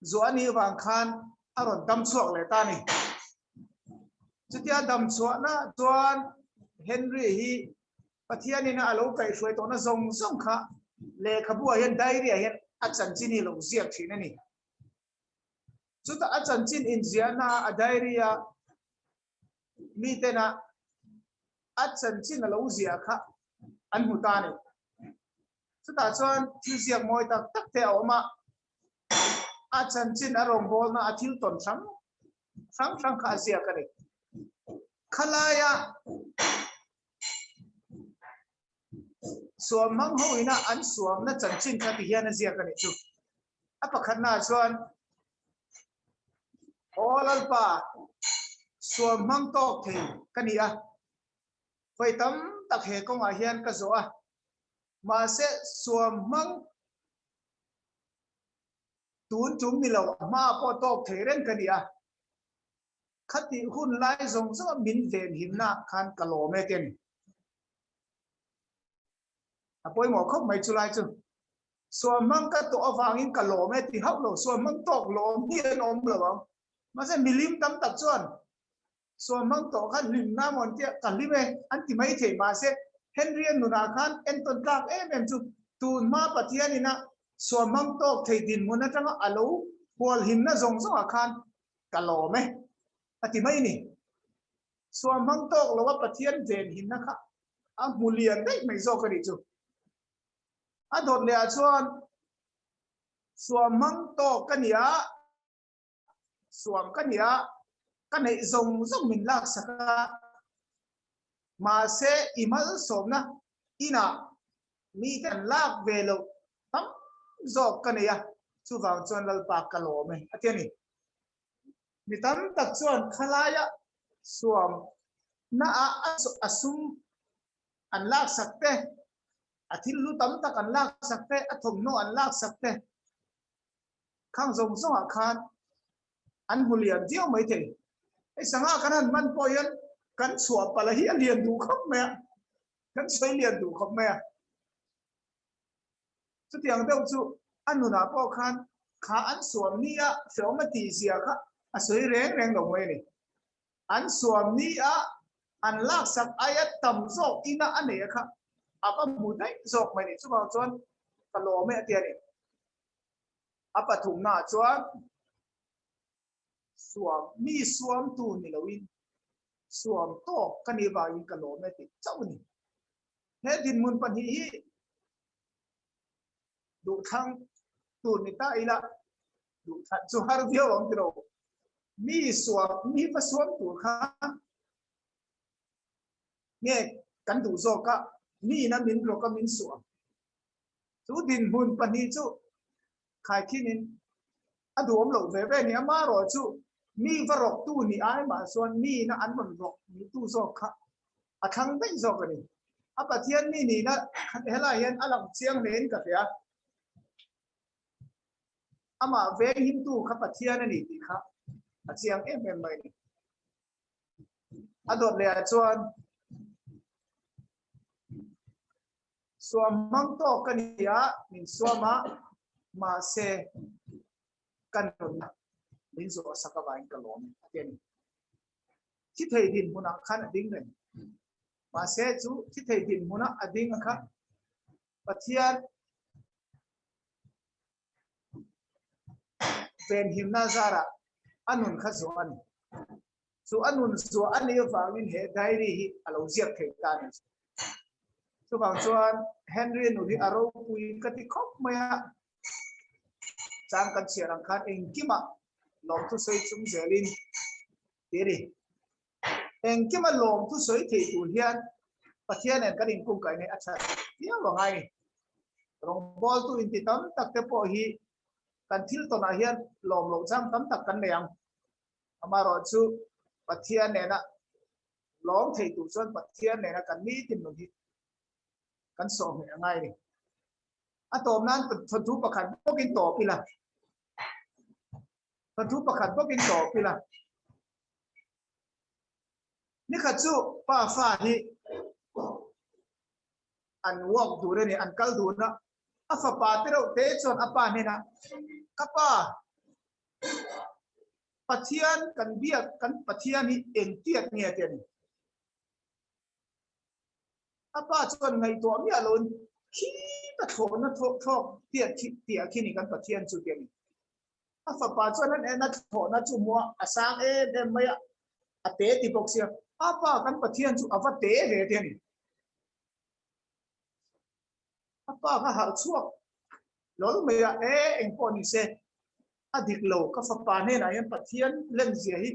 zo ani wang khan aron dam chuak le ta ni chutia dam chuak na chuan Henry hi pathian ina alo kai hroi to na zong zong kha le khabu hian diary hian achan chini lo ziak thina ni chuta achan chin in ziana a diary a mi tena achan chin lo zia kha an huta ni ta chuan thil ziak moi tak tak te awma a chan chin a rong bol na a thil ton sang kha ziak ani khalaya suam mang ho ina an suam na chan chin kha ti hian a ziak ani chu a pakhat na chuan olal pa suam mang tok thei kania phoi tam tak he kong a hian ka zo a mà sẽ xuồng măng tún chúng mi lâu mà po to thế đến cái gì à khát thì hun lại dùng rất min về hiểm na khan cả lỗ mẹ tiền à bôi mỏ khóc mấy chú lại chứ xuồng măng cái tổ vàng in cả lỗ mẹ thì hấp lỗ xuồng măng to lỗ miên ôm lỗ mà sẽ milim tắm tập chuan xuồng măng to khát lim na mòn tiệt cả lim anh thì mấy thế mà sẽ Henry nuna khan enton kak em chu tun ma pathian ina somang tok thei din mona tanga alo pol him na zong zong khan kalo me ati mai ni somang tok lo pathian ven him na kha a mulian dei mai zo kari chu a dot le a chuan somang tok kania suam kania kanai zong zong min lak saka mà sẽ imal somna ina mi tan lak velo tam zo kanaya chu vào chuan lalpa kalo me atiani mi tam tak chuan khalaya suam na asum an lak sakte athil lu tam tak an lak sakte athom no an lak sakte khang zong zong a khan an hulian dio mai the ai sanga kanan man poyan kan suwa palahi alian du khop me kan soi lian du khop me chu tiang deuh chu anuna po khan kha an suam nia feomati sia kha asoi reng reng lo mai ni an suam nia an lak sak ayat tam zok ina ane kha apa mudai zok mai ni chu ba chon kalo me atiani apa thum na chuan suam mi suam tu ni lowin suam to kani ba in kalo me ti chawni he din mun pan hi du thang tu ni ta ila du than chu har dio om tro mi suam mi pa suam tu kha nghe kan du zo ka mi na min ro ka min suam chu din mun pan hi chu khai khinin aduam lo ve ve ni ama ro chu mi varok tu ni ai ma suan mi na an mon rok mi tu zo kha athang dai zo ka ni apa thian mi ni na hela hian alam chiang len ka ya ama ve him tu kha pathian ani ti kha a chiang em mai ni adot le a chuan suam mang to ka ni ya min suama ma se kan na min zo sakava in kalom atiani chi thei din huna khan ading ren ma se chu chi thei din huna ading kha pathian pen himna zara anun kha zo an chu anun zo ani wangin he diary hi alo ziak thei ta ni chu bang chuan Henry nu hi aro pui kati khop maya Chang kan siarang khan engkima lom tu soi chung zelin tiri engkima lom tu soi thei tu hian pathian en kan in kum kai ne acha dia lo ngai ni rong bol tu in ti tam tak te po hi kan thil to na hian lom lo chang tam tak kan leang amaro chu pathian ne na lom thei tu chuan pathian ne na kan ni tin no hi kan so me ngai ni atom nan thu pakhat pokin to pila thu pakhat pokin to pila ni kha chu pa fa hi an wok du re ni an kal du na afa pa te ro te chon apa ne na kapa pathian kan biak kan pathian hi en tiat nge te ni apa chon ngai to mi alon khi ta tho na tho tiat tia khi ni kan pathian chu te ni afa pa chon an na tho na chu mo asang e de maya ate ti boxia apa kan pathian chu avate he te ni apa ka har chuak lol maya e eng po ni se adik lo ka fa pa ne na yan pathian lem zia hi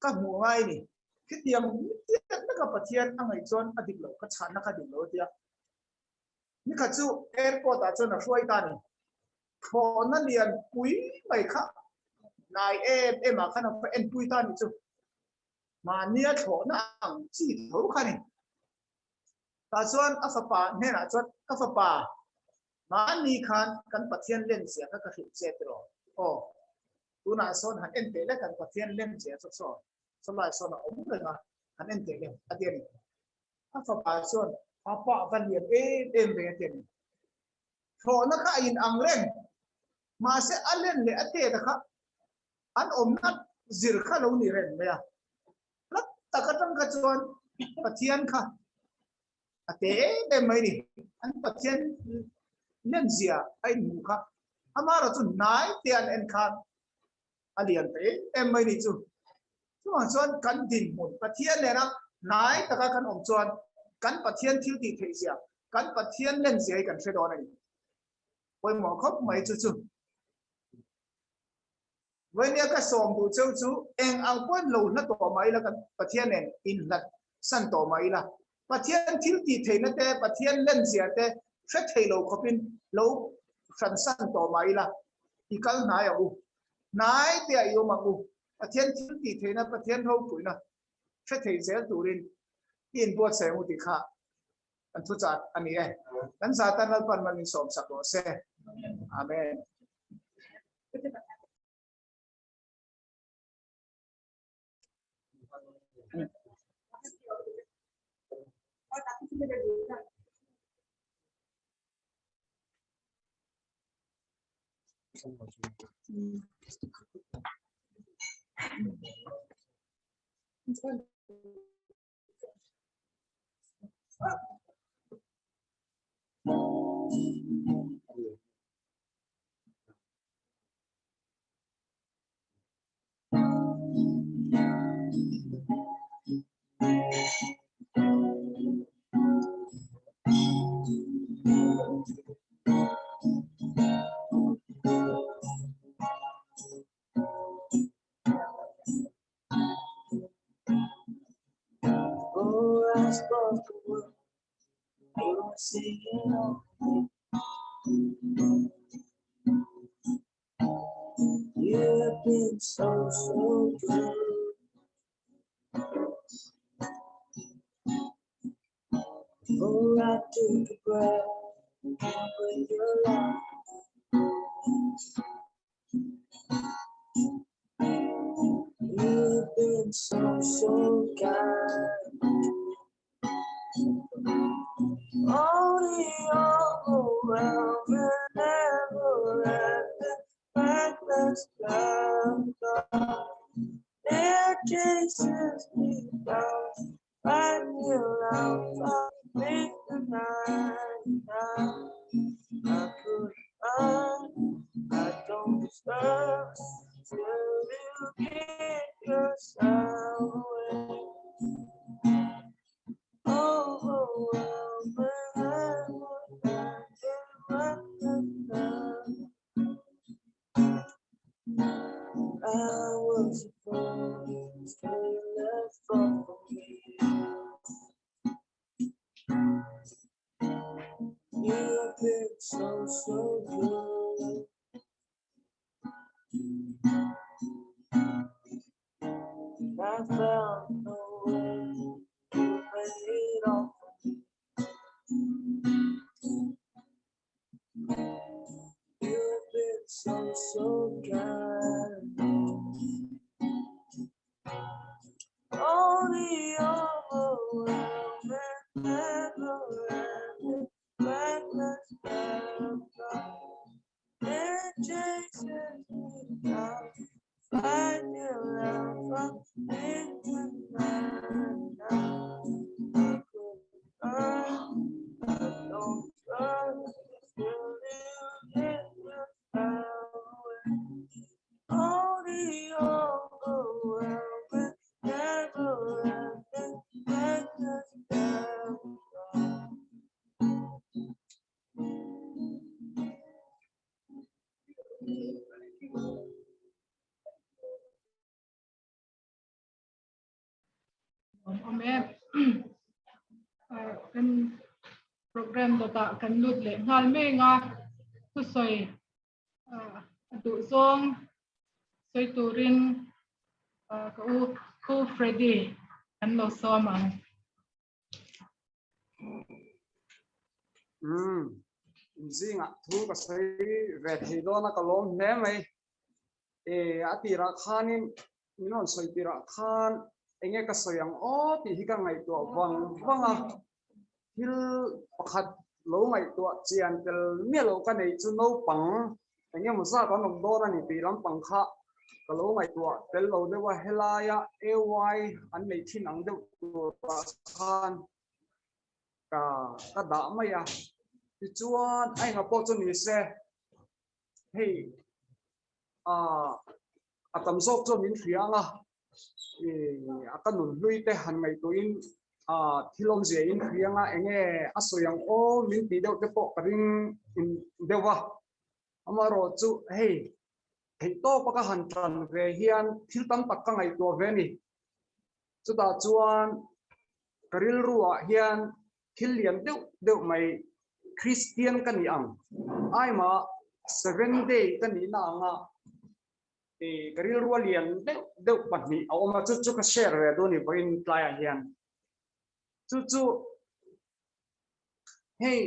ka mu ngai ni kitiam tiat na ka pathian angai chon adik lo ka chan na ka dik lo tia ni ka chu airport a chon a flight ta ni kho na lian pui mai kha nai em ma khana fa en pui ta ni chu ma nia tho na ang chi tho kha ni ta chon afa pa ne na chon afa pa ma ni khan kan pathian len sia ka ka hi che tro o tu na son han en te le kan pathian len sia so so lai son om le na han en te le atien afa pa son apa van lian em ve atien tho na ka in ang len ma se alen le ate da kha an om na zir kha lo ni ren me ya lat takatang ka chon pathian kha ate de mai ni an pathian len zia ai mu kha amara chu nai tian en khan alian te em mai ni chu chuan kan din mun pathian le na nai taka kan om chuan kan pathian thil ti thei zia kan pathian len zia kan thre do nai poi mo khop mai chu chu when ya ka som bu chu chu eng ang pon lo na to mai la kan pathian en in lat san to mai la pathian thil ti thei na te pathian len zia te thre thei lo khopin lo สันสันต่อมาอีละอีกนายอูนายเตียอยู่มังอูประเทศที่เทนะประเทศเขาปุ๋ยนะเชื่อเทเสียตูรินอินบัวเสียงอุติขาอันทุจัดอันนี้นั้นซาตานนั้นปันมันมีสมศักดิ์เสอาเมนYou've been so good. Oh, I took a breath with your love. You've been so kind. Only overwhelming, never-ending, reckless love. It chases me down, right around me tonight. I could I don't deserve till you get yourself away. I was supposed to left from me. You've been so good. I found no way to pay it off. You've been so kind. Only overwhelming, never-ending, reckless love. It chases me down, find you out from midnight. I don't trust till you get yourself away. Only overwhelming, never-ending, reckless love. Amen. Kan program data kan lut le ngal me nga tu soi atu song soi turin ko Freddy kan lo somang zinga thu ka sei ve thilo na ka lom me mai atira khanin non soi tira khan enge ka soyang o ti hi ka ngai to wanga hil pakhat lo ngai to chian tel me lo ka nei chu no pang enge mu sa ka nom do na ni ti lam pang kha ka lo ngai to tel lo de wa helaya ay an nei thin ang de to khan ka da ma ya ti chuan ai nga po chu ni se hey atam sok chu min thrianga akan nun lui te han ngai to in thilom je in thrianga enge asoyang o min ti deuh te po karing in dewa amaro chu hey to pa ka han tran ve hian thil tam tak ka ngai to ve ni chu ta chuan karil ruwa hian thil lian deuh mai Christian kan ni ang ai ma 7 day kan ni na nga karil rualian de pahni awma chu ka share re do ni bain playa hian chu hey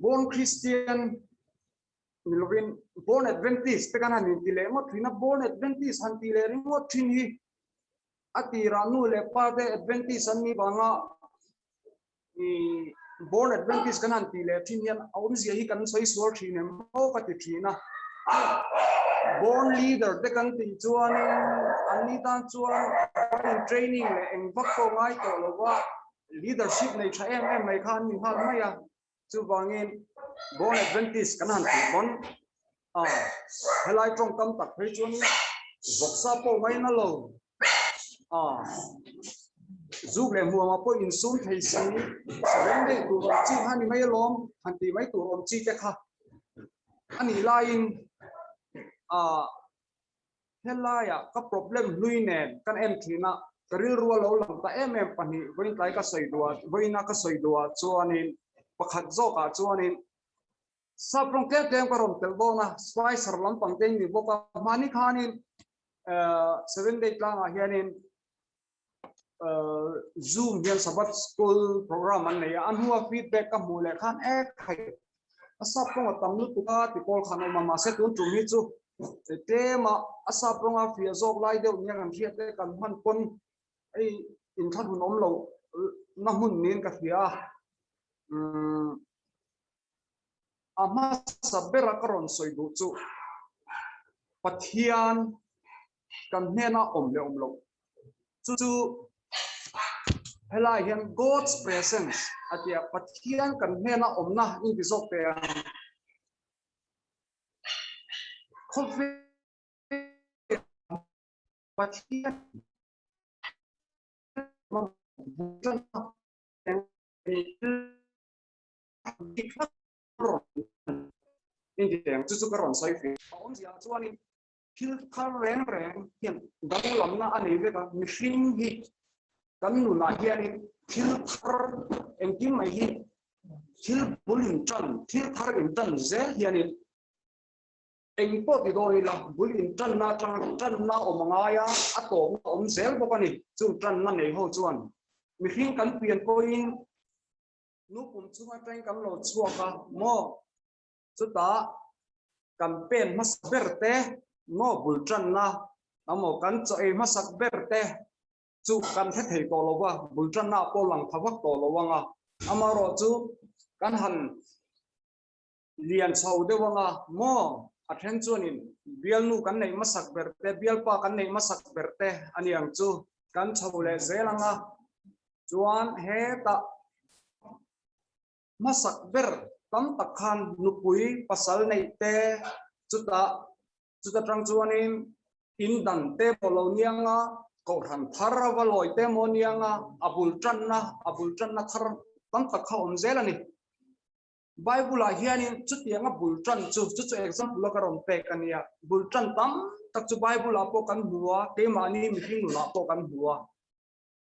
born Christian Milovin born Adventist te kana ni tile mo thina born Adventist han tile ring mo thin hi ati ranu le pa de Adventist an ni banga born Adventist kan han tile thin yan awm zia hi kan soi swar thine mo ka ti thina born leader te kan ti chuan ani tan chuan training le eng bak ko ngai to lowa leadership nei tha em mai khan ni hal maya chu bangin born Adventist kan han ti bon helai trong kam tak phei chuan voksa po mai na lo zuk le muama po in sum thei si rende tu chi hani mai lom han ti mai tu om chi te kha ani lain helaya ka problem luine kan em thina karil ruwa lo lang ta em pani voin tai ka soidua voina ka soidua chuanin pakhat zo ka chuanin saprong te tem karom tel bona swai sarlam pangteng ni boka mani khanin 7 day tlang a hianin zoom hian sabat school program an nei an huwa feedback ka mule khan khai asaprong tamlu tuka ti kol khan ma se tun tumi chu tema asaprong a fia zok lai deuh nia kan thiat te kan man pon ai in than hun om lo na mun nin ka fia ama sabera karon soidu chu pathian kan hena om lo chu helai hian God's presence atia pathian kan hena omna in bizok te khofe pathian in tiang chu karon sai fi om sia chuanin thil khar reng hian dang lamna ani ve ka mihring hi kan nu na hian thil khar engkim mai hi thil bulin chan thil khar in tan ze hian eng po ti doi la bulin chan na omanga ya atom om zel bokani chu chan na nei ho chuan mihring kan pian poin nu pum chunga train kan lo chuaka mo chuta campaign mas berte no bulchan na amo kan cho e masak berte chu kan the thei ko lowa bulchan na po lang thawak to lowanga amaro chu kan han lian chho de wanga mo athen chuanin bial nu kan nei masak berte bial pa kan nei masak berte aniang chu kan chhole zelanga chuan he ta masak ber tam takhan nupui pasal nei te chuta trang chuanin in dan te polonianga ko ran tharawa loi te monianga abul channa thar tam takha onzelani bible a hianin chutianga bultran chu example lo karon pe kania bultran tam tak chu bible apo kan huwa te mani mihing la po kan huwa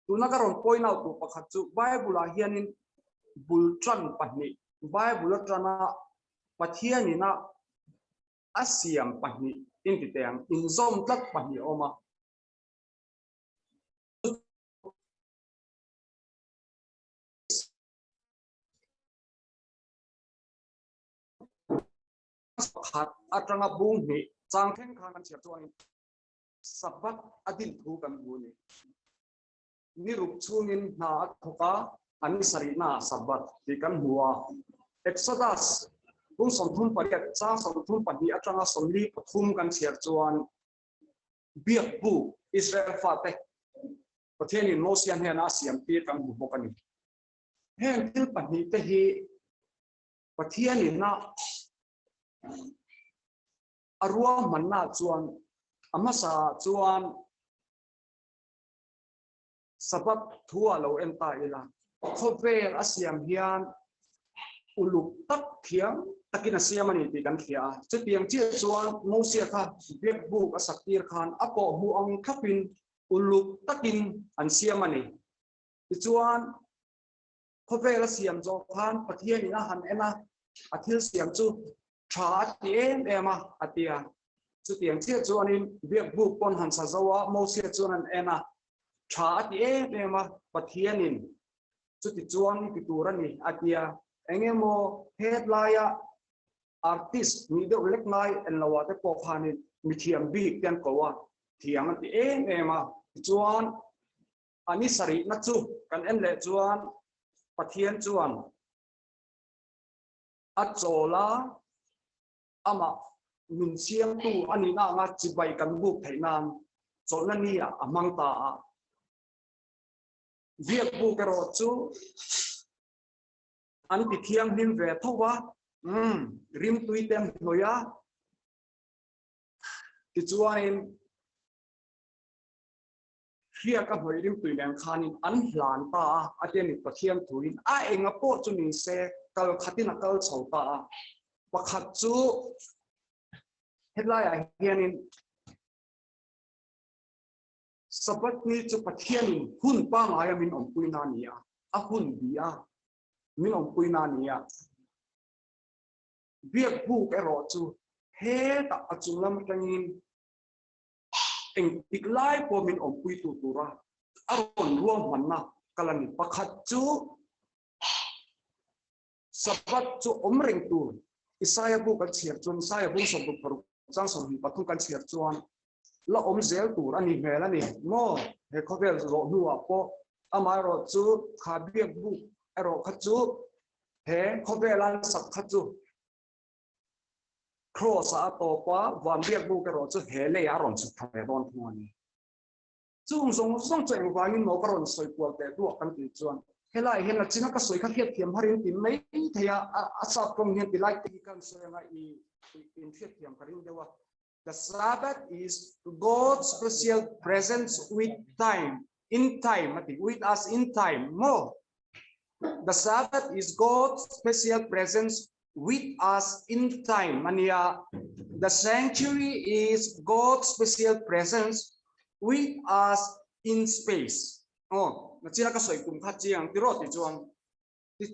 tuna karon point out tu pakhat chu bible a hianin bultran pahni bible trana pathiani na asiam pahni in titeang in zom tlak pahni oma khat atranga bung ni chang theng khan kan chiap chuan sabat adil thu kan buni ni rup chungin na thoka ani sarina sabat ti kan huwa exodus bung som thum pariat cha som thum pani atranga somli pathum kan chiap chuan biakbu Israel fate patheni mosian hena siam pi kan bu bokani hen til pani te hi pathiani na arwa manna chuan amasa chuan sabat thua lo enta ila khovel asiam hian uluk tak thiam takin asiamani ti kan thia chutiang chi chuan mosia kha bek bu asaktir khan apo hu ang thapin uluk takin an siamani ti chuan khovel asiam zo khan pathian ina han ena athil siam chu trả tiền em à atia chú tiền chia cho anh việc buộc con hẳn sa zawa mau chia cho anh em à trả tiền em à bắt hiền in chú ti chuan ti tu ra ni atia anh em mo headline artist ni do lek nai en lawa te po khani mi thiam bi ten ko wa thiam an ti em à chuan ani sari na chu kan en le chuan pathian chuan Aizawl ama min siam tu ani na nga chibai kan bu thainan chona ni amang ta việc bu cái rồi chú anh bị thiang nim về thâu quá rim tui tem rồi á thì chú anh khi các hồi rim tui đang khan anh lan ta anh đi bắt thiang tui anh ngáp bộ chú mình sẽ kalau khati nak kalau sầu ta và khát chú hết lại anh hiền sabat ni chu pathian hun pa ngaya min om puina nia a hun bia min om puina nia việc bu cái ro chu he ta achulam kangin eng tiklai po min om pui tu tura aron ruam manna kalani pakhat chu sabat chu omring tu isaya bu kan chiar chun isaya bu som bu paru chang som hi pathum kan chiar chuan la om zel tur ani mel ani mo he khovel ro nuwa po amai ro chu khabiek bu ero khachu he khovelan sak khachu cross a to pa wan biek bu ke ro chu he le ya ron chu thai don thoni chung song cheng wangin no karon soi kwal te du kan ti chuan helai hen la china ka soi kha thiet thiam harin ti mai theya asa kong hen ti lai ti kan soi nga I in thiet thiam karin dewa. The Sabbath is God's special presence with time, in time, with us in time. More. The Sabbath is God's special presence with us in time. Mania. The sanctuary is God's special presence with us in space. Oh, na chira ka soi kum kha chiang ti ro ti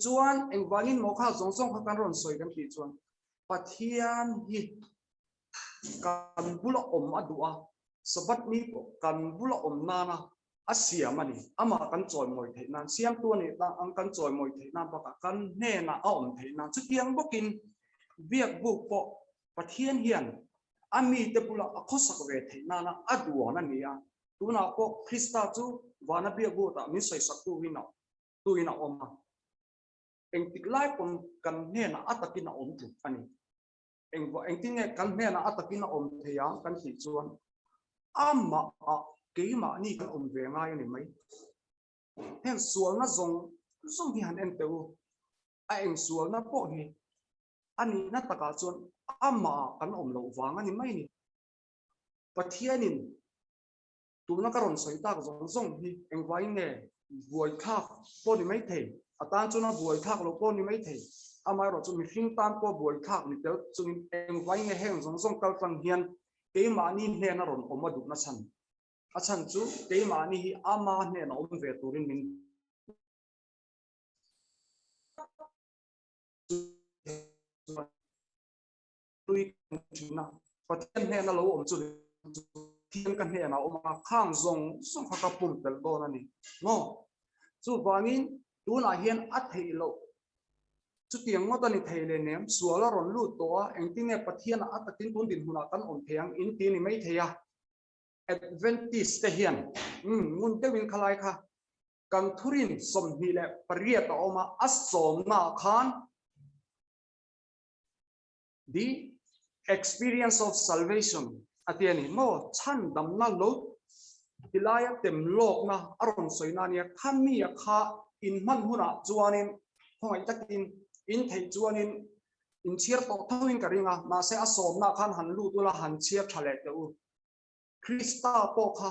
chuan eng wangin mo kha zong song kha kan ron soi kan ti chuan pathian hi kan bula om adua sabat ni kan bula om nana asia mani ama kan choi moi theinan siam tu ni ta ang kan choi moi theinan ba kan ne na a om theinan chu tiang bokin viak bu po pathian hian ami te bula akhosak ve theinana adua na nia tuna po krista chu wana bia bu ta mi soi sak tu ina oma eng tiklai pon kan ne na atakina om tu ani eng tinge kan me na atakina om theya kan ti chuan amma a keima ni kan om ve ngai ni mai hen sual na zong hi han en teu a eng sual na po hi ani na taka chuan amma kan om lo wanga ni mai ni pathianin tuna karon soi ta zong hi eng vai ne buai kha po ni mai the atan chuna buai kha lo po ni mai the amai ro chu mi hring tan po buai thak ni tel chung eng vai nge heng zong kal fan hian ke ma ni hne na ron oma du na chan a chan chu ke ma ni hi ama hne na om ve turin min tui chuna pathian hne na lo om chu thiên kan hne na oma khang zong kha pum tel do na ni no chu wangin tu na hian a thei lo chu tiang ngo tani theile nem suala ron lu to eng tinge pathian a takin tun din huna kan om theang in ti ni mai theya adventist te hian mun te win khalai kha kan thurin som hi le pariat ta oma asom na khan the experience of salvation atiani mo chan dam na lo tilaya tem lok na aron soina nia khami kha in man huna chuanin hoi takin in thei chuanin in chiar to thoin ka ringa ma se asom na khan han lu tu la han chiar thale te u krista po kha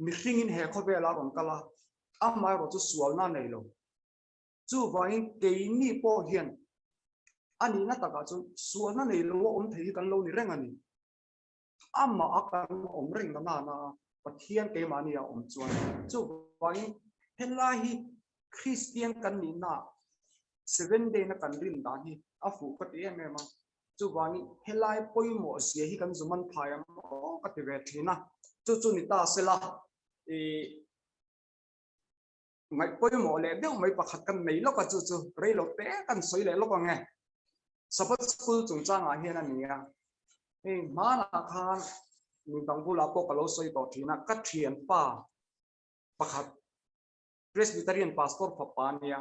mi hringin he khobela ron kala amai ro chu sual na nei lo chu vain ke ni po hian ani na taka chu sual na nei lo om thei kan lo ni rengani amma akan om reng na na pathian ke mania om chuan chu vain helai Christian kan ni na 7 day na kan rin da hi afu ka ti em ma chu wangi helai poimo sia hi kan zuman phayam o ka ti ve thina chu ni ta sela e ngai poimo le deu mai pakhat kan nei lo ka chu rei lo te kan soi le lo ka nge sabat school chung chang a hian ania e mana khan ni dangula po ka lo soi to thina ka thian pa pakhat Presbyterian pastor papania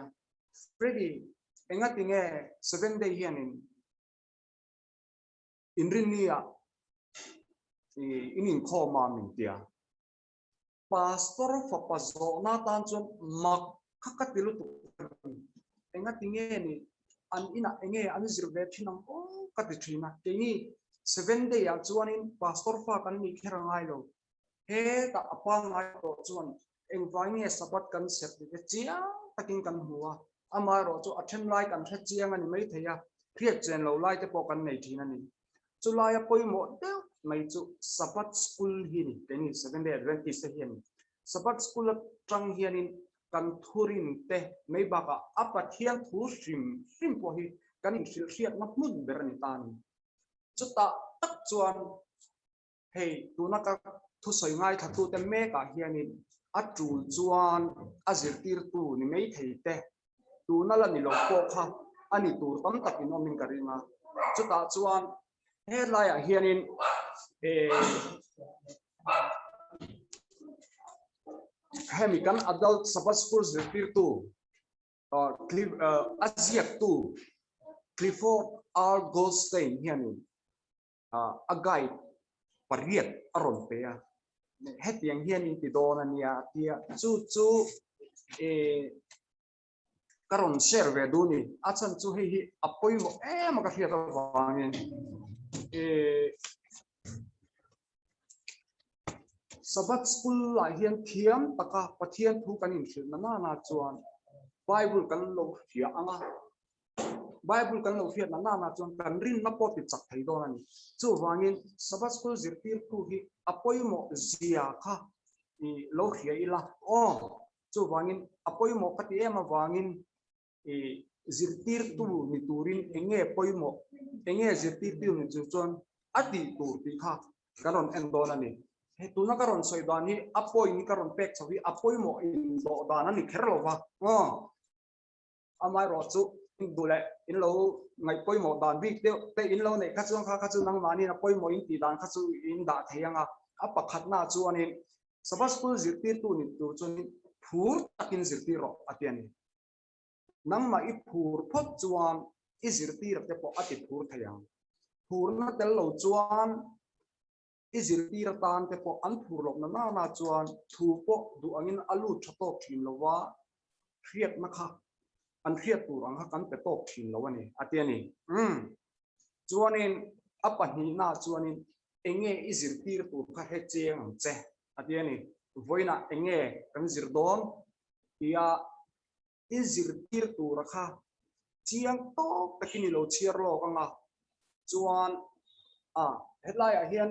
Freddy engatinge 7 day hianin inrinia inin khoma mintia pastor fapazo na tanchon mak khakatilu tu engatinge ni an ina enge an zirve thinam o katitrina teni 7 day a chuanin pastor fa kan ni kherangai lo he ta apangai to chuan engwange sabat kan set de chia takin kan huwa amaro chu athem lai kan thra chiang ani mai theya kriat chen lo lai te pokan nei thina ni chu lai poimo de mai chu sabat school hi ni teni 7 day adventist hi ni sabat school tang hi ni kan thurin te mai ba ka apathiang thu sim po hi kan sil riat na mun berani tan chu ta tak chuan hey tu na ka thu soi ngai thatu te me ka hi ni atul chuan azirtir tu ni mai thei te tu na la ni lo po kha ani tur tam takin omin karinga chuta chuan he lai a hianin hemikan adult sabbat school zirtir tu aziak tu Clifford R. Goldstein hianin a guide pariat aron pe a het yang hianin ti dona nia tia chu karon share ve duni achan chu hi apoi mo ma ka hia wangin sabat school la hian thiam taka pathian thu kanin thil na na chuan bible kan lo hia anga bible kan lo hia na chuan kan rin na pot ti chak thei don ani chu wangin sabat school zirtir tu hi apoi mo zia kha ni lo hia ila chu wangin apoi mo kati ema wangin zirtir tu ni turin enge poimo enge zirtir tu ni chuan ati tur ti kha karon endon ani he tu na karon soidan hi apoi ni karon pek chawi apoi mo in do dan ani kherlova amai ro chu dule in lo ngai poimo dan bik te in lo nei kha chuang kha chu nang mani na poimo in ti dan kha chu in da theyanga apakhat na chu ani sabas school zirtir tu ni tur chun phur takin zirtir ro atiani nang ma i phur phot chuan i zirtir te po ati phur thayang phur na tel lo chuan i zirtir tan te po an phur lok na chuan thu po du angin alu thatok thin lowa khiat na kha an khiat tur ang kan pe tok thin lo ani atiani chuanin apahni na chuanin enge i zirtir tur kha he cheng che atiani voina enge kan zirdon ia izirtir tu rakha chiang to takini lo chiar lo kanga chuan headline a hian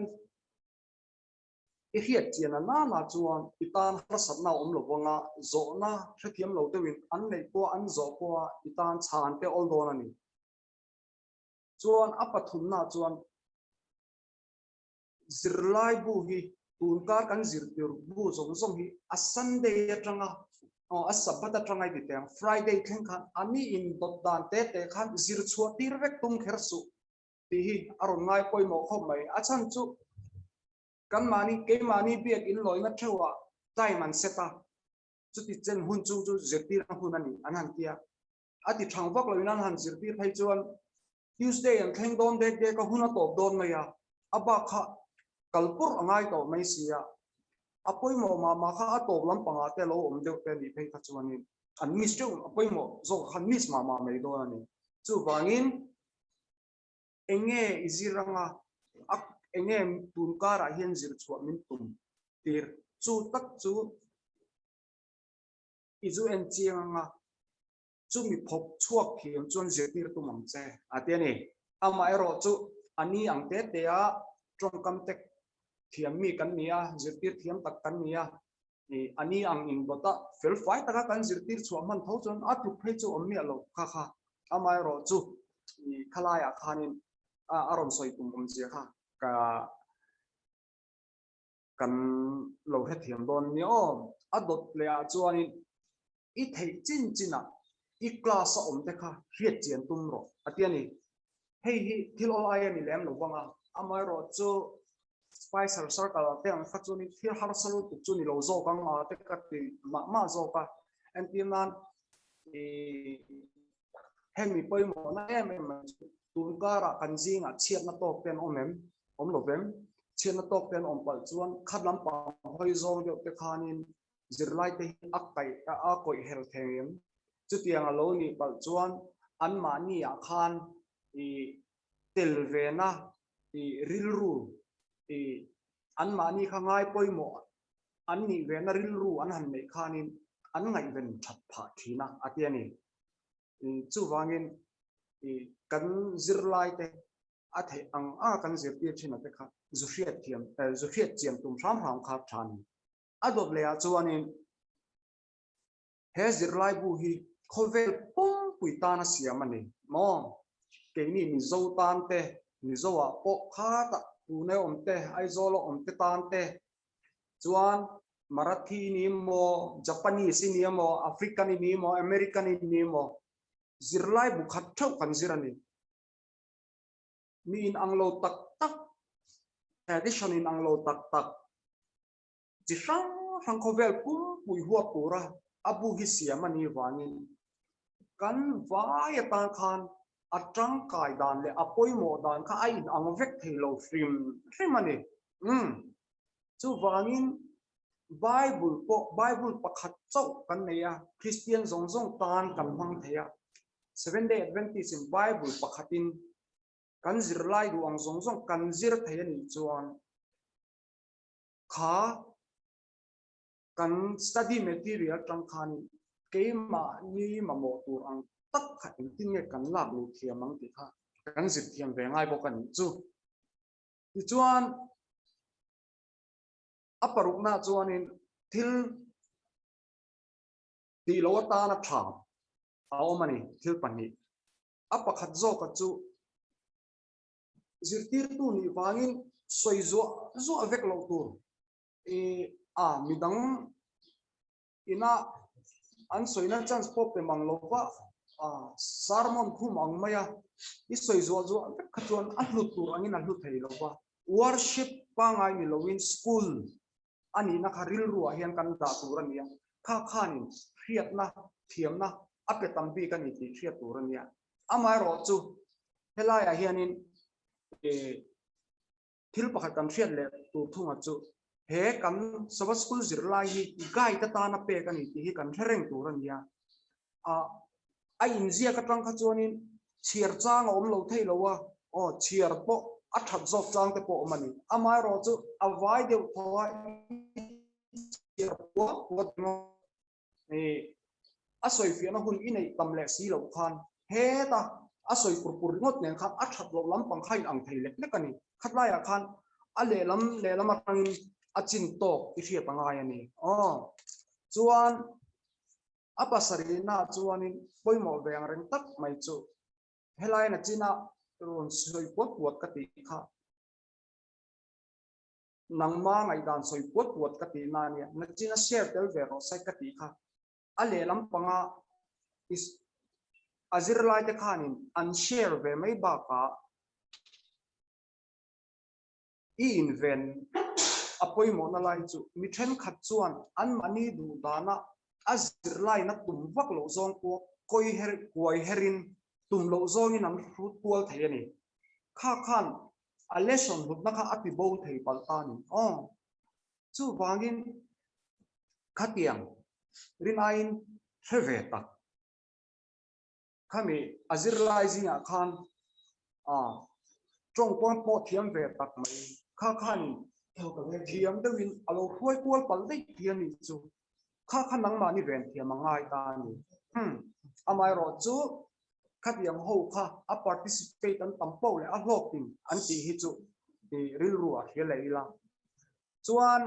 i hiat chiana na chuan itan harsat na lo wanga zo na thriam lo tewin an nei po an zo po itan chan te ol don ani chuan apathum na chuan zirlai bu hi tunkar kan zirtir bu zong hi a Sunday atanga a sabata trangai ti teng Friday theng khan ani in dot dan te khan zir chua tir vek tum khersu ti hi aron ngai poi mo khom mai achan chu kan mani ke mani biak in loina thewa tai man seta chu ti chen hun chu zirtir hun ani anan tia ati thangwak loina han zirtir phai chuan Tuesday and theng don de ka huna top don maya aba kha kalpur angai to mai sia apoi mo ma kha atop lam panga te lo om de te ni phei kha chuani an mis chu apoi mo zo khan mis ma mai do ani chu wangin enge iziranga ak enge tunkara hian zir chua min tum tir chu tak chu izu en chianga chu mi phok chuak khiam chuan zirtir tu mam che atiani ama ero chu ani ang te a trong kam tek thiam mi kan nia zirtir thiam tak kan nia ani ang in bota fel fai taka kan zirtir chuam man tho chon atu phei chu ommi alo kha amai ro chu khalaya khanin aron soi tum zia kha ka kan lo he thiam don ni o adot le a chuanin I thei chin china I class om te kha riat chian tum ro atiani hei hi thil ol ai ni lem lo wanga amai ro chu spicer circle te ang kha chu ni thil har salu tu chu ni lo zo kang ma te ka ti ma zo ka and tinan hemi poi mo na em tun kara kan jinga chiat na tok ten om lo vem chiat na tok ten om pal chuan khatlam pa hoi zo de te khanin zirlai te akai a koi hel thengem chu tiang alo ni pal chuan an ma ni a khan tel vena rilru an ma ni khangai poi mo an ni vena rilru an han me khanin an ngai ven that pha thina atiani chu wangin kan zirlai te a the ang a kan zir pi thina te kha zuhriat chiam tum ram kha than adot le a chuanin he zirlai bu hi khovel pum pui ta na siamani mo ke ni Mizo tan te Mizo a po kha ta tu ne om te Aizawl om te tan te chuan Marathi ni mo Japanese ni mo African ni mo American ni mo zirlai bu khat thau kan zirani mi in anglo tak tak tradition in anglo tak tak chi sang khovel pum pui huap pura abu hi siamani wangin kan vai ta khan atang kai dan le apoi mo dan kha ai ang vek thelo frim ani chu wangin bible pakhat chau kan neya christian zong tan kan hang theya 7-day Adventist in bible pakhatin kan zirlai du ang zong kan zir theya ni chuan kha kan study material tang khan keima ni mamo tur ang tak khat tin nge kan lak lu thiam ang ti kha kan zit thiam ve ngai bo kan chu ti chuan aparuk na chuanin thil ti lo ta na tha aomani thil pani apakhat zo ka chu zirtir tu ni wangin soizo zo avek lo tur midang ina an soina chance pop te manglowa sarmon khum ang maya I soizo zo avek khachuan ahlut tur angin ahlut thei lowa worship pa ngai ni lowin school ani na kharil ru hian kan da turania khan riat na thiam na apetam bi kan ti riat turania amai ro chu helai a hianin thil pakhat kan riat le tur thunga chu he kan sabas school zirlai hi gai ta na pe kan ti hi kan thereng turania a inzia ka tang kha chuanin chiar chang om lo thei lowa chiar po a that zok chang te po mani amai ro chu avai de thoi chiar po wat no asoi fiana hun inei tamle si lo khan he ta asoi pur ngot nen khan a that lo lam pang khain ang thei le kani khatlaya khan a le lam atangin achin to ti ria pangai ani chuan apasari na chuanin poimo veng reng tak mai chu helai na china ron soi pot ka ti kha nangma ngai dan soi pot ka ti na ni na china share tel ve ro sai ka ti kha ale lam panga is azir lai te khanin an share ve mai ba ka invent apoi mo na lai chu mi then khat chuan an mani du dana azir lai na tum vak lo zong ko koi herin tum lo zong in an fruit pol thei ani khan a lesson hut na kha api bo thei pal ta ni chu wangin khatiang rinain theve tak khami azir lai zinga khan trong pon po thiam ve tak mai khan thiam de win alo khoi pol pal dei thiam ni chu khan nang ma ni ven thiam ngai ta ni amai ro chu khatiang ho kha a participate an tampo le a hlok tin an ti hi chu ril ru a helai chuan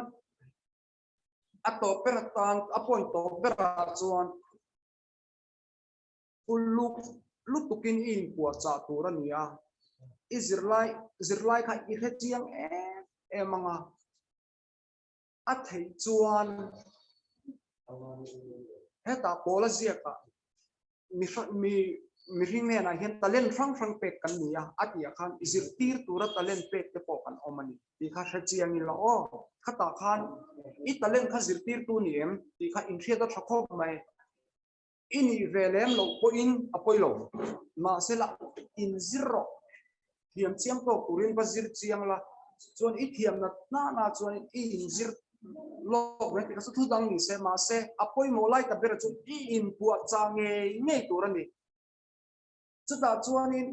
ato peratan appoint to pera chuan uluk lutukin in kwa cha turania Israel kha i khe chiang manga a thei chuan heta pola zia ka mi ring ne na hian talent frang pek kan nia atia khan zirtir tura talent pek te po kan omani ti kha khe chiang in la o khata khan I talent kha zirtir tu ni em ti kha in thia da thakho mai ini velem lo po in apoi lo ma se la in zero thiam chiang to kurin ba zir chiang la chuan I thiam na chuan I in zir lo re ti ka su thu dang ni se ma se apoi mo lai ta ber chu I in puat change ngei tur ani chu da chuan in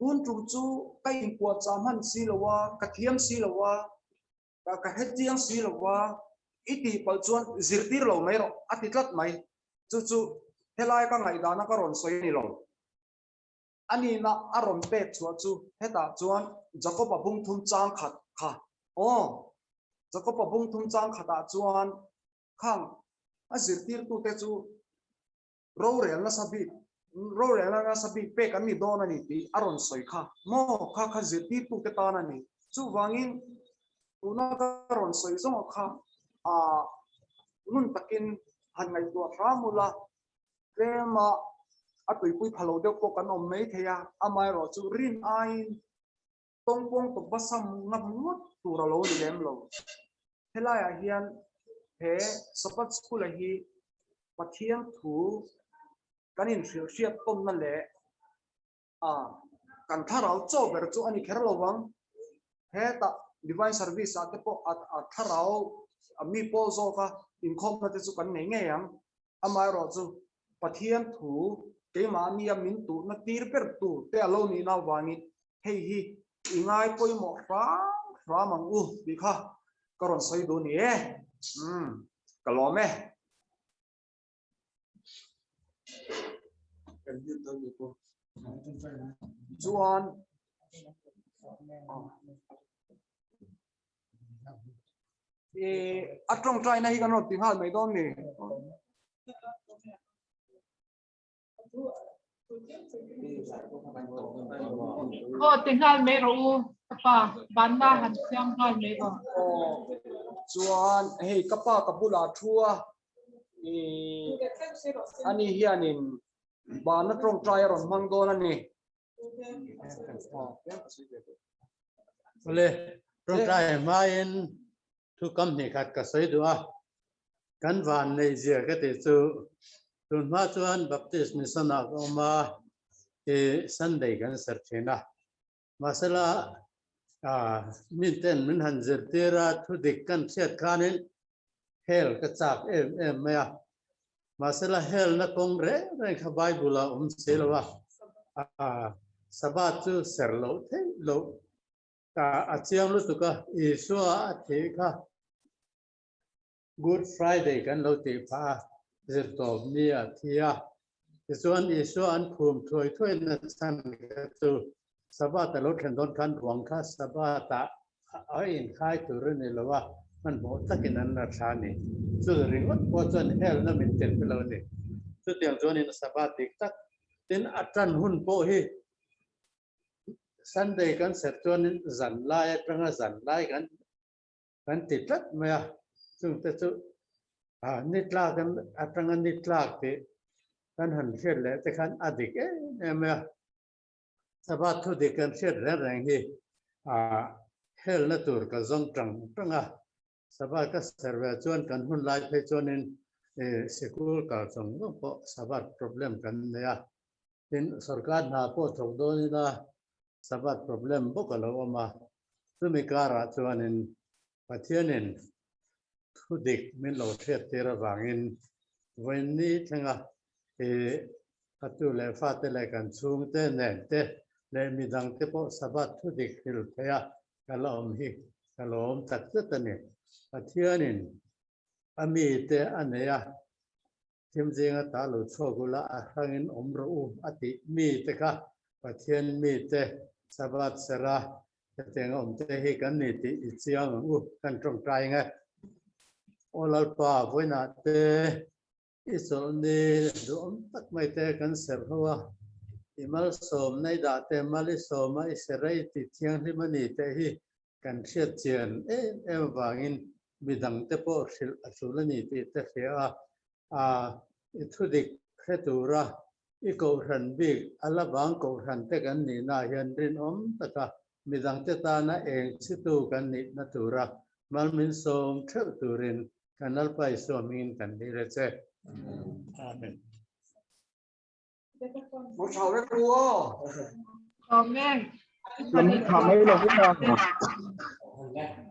un chu kai in puat cham han si lowa ka thiam si lowa ka het chiang si lowa I ti pal chuan zirtir lo mai ro atitlat mai chu helai ka ngai dana ka ron soi ni lo ani na aron pe chu heta chuan jacob abung thum chang khat kha jacob abung thum chang khata chuan khang azirtir tu te chu ro rel na sabi pe kan ni don ani ti aron soi kha mo kha zirtir tu te ta na ni chu wangin una ka ron soi zo kha nun takin han ngai tu ramula rema atui pui phalo de ko kan om mei theya amai ro chu rin ain tongpong to basam ngam ngot tu ra lo lem lo helaya hian he sopat school hi pathiam thu kanin hriat tom na le kan tharau cho ber chu ani kher lo wang he ta divine service ate po at tharau mi po zo ka inkhawm na te chu kan nei nge yang amai ro chu pathiam thu ke mani ya min tu na tir per tu te alo ni na wangi hei hi ingai poi mo ra mang u bi kha karon soi do ni kalome chuan atong trai na hi kan ro ti hal mai don ni tinggal me ro apa Banna han siang hal me ro chuan hei kapa kapula thua ani hianin Banna trong trai ron mang don ani ole trong trai main thu kam ni khat ka sei dua kan van nei zia ka te chu tun ma chuan baptist mission a ma Sunday kan ser thena masala min han zer tera thu dik kan chet khanin hel ka chak em maya masala hel na kong re kha bible selwa sabat chu serlo the lo ta achiang lu tuka isua the kha good friday kan lo te pha zer to mi a thia chuan isua an phum thoi na san chu sabat lo khan don khan ruang kha sabata in khai tur ni lowa man bo takin an na thani chu ringot po chuan hel na min ten lo ni chu tiang chuan in sabat dik tak tin atran hun po hi Sunday kan ser chuan in zan lai atanga zan lai kan titlat maya chung te chu nitla kan atanga nitla te kan han hriat le te khan adik maya sabat thu dik kan hriat reng hi hel na tur ka zong tanga sabat ka serve chuan kan hun lai phe chuan in school ka chong no po sabat problem kan ya tin sarkar na po thok do ni da sabat problem bokalo ma sumikara chuan in pathianin thudik min lo thret tera wangin voini thanga atu le fate le kan chung te nen te le midang te po sabat thudik hil thaya kalom hi kalom tak tani pathianin ami te aneya thimjinga ta lo chogula a hangin omro u ati mi te kha pathian mi te sabat sera teng om te hi kan ni ti chiang u kan trong trai nga olal pa voina te isol ni dom tak mai te kan ser hawa อิมัลสมในดาเตมัลิสมอิสระติเทียงที่มันนี่แต่ที่กันเชียดเจียนวางินบิดังเตโปสิลสุลนี่ติเตเสียอิทุดิกเขตุระอีโกรันบิกอัลบังโกรันเตกันนี่นาเฮียนรินตะกะบิดังเตตานะเองสิตูกันนี่นัตุระมัลมินสมเทตุรินกันนัลไปสวมินกันนี่เรเจอาเมนหมดเช้าได้รู้ Amen. มันทำให้เราไม่ได้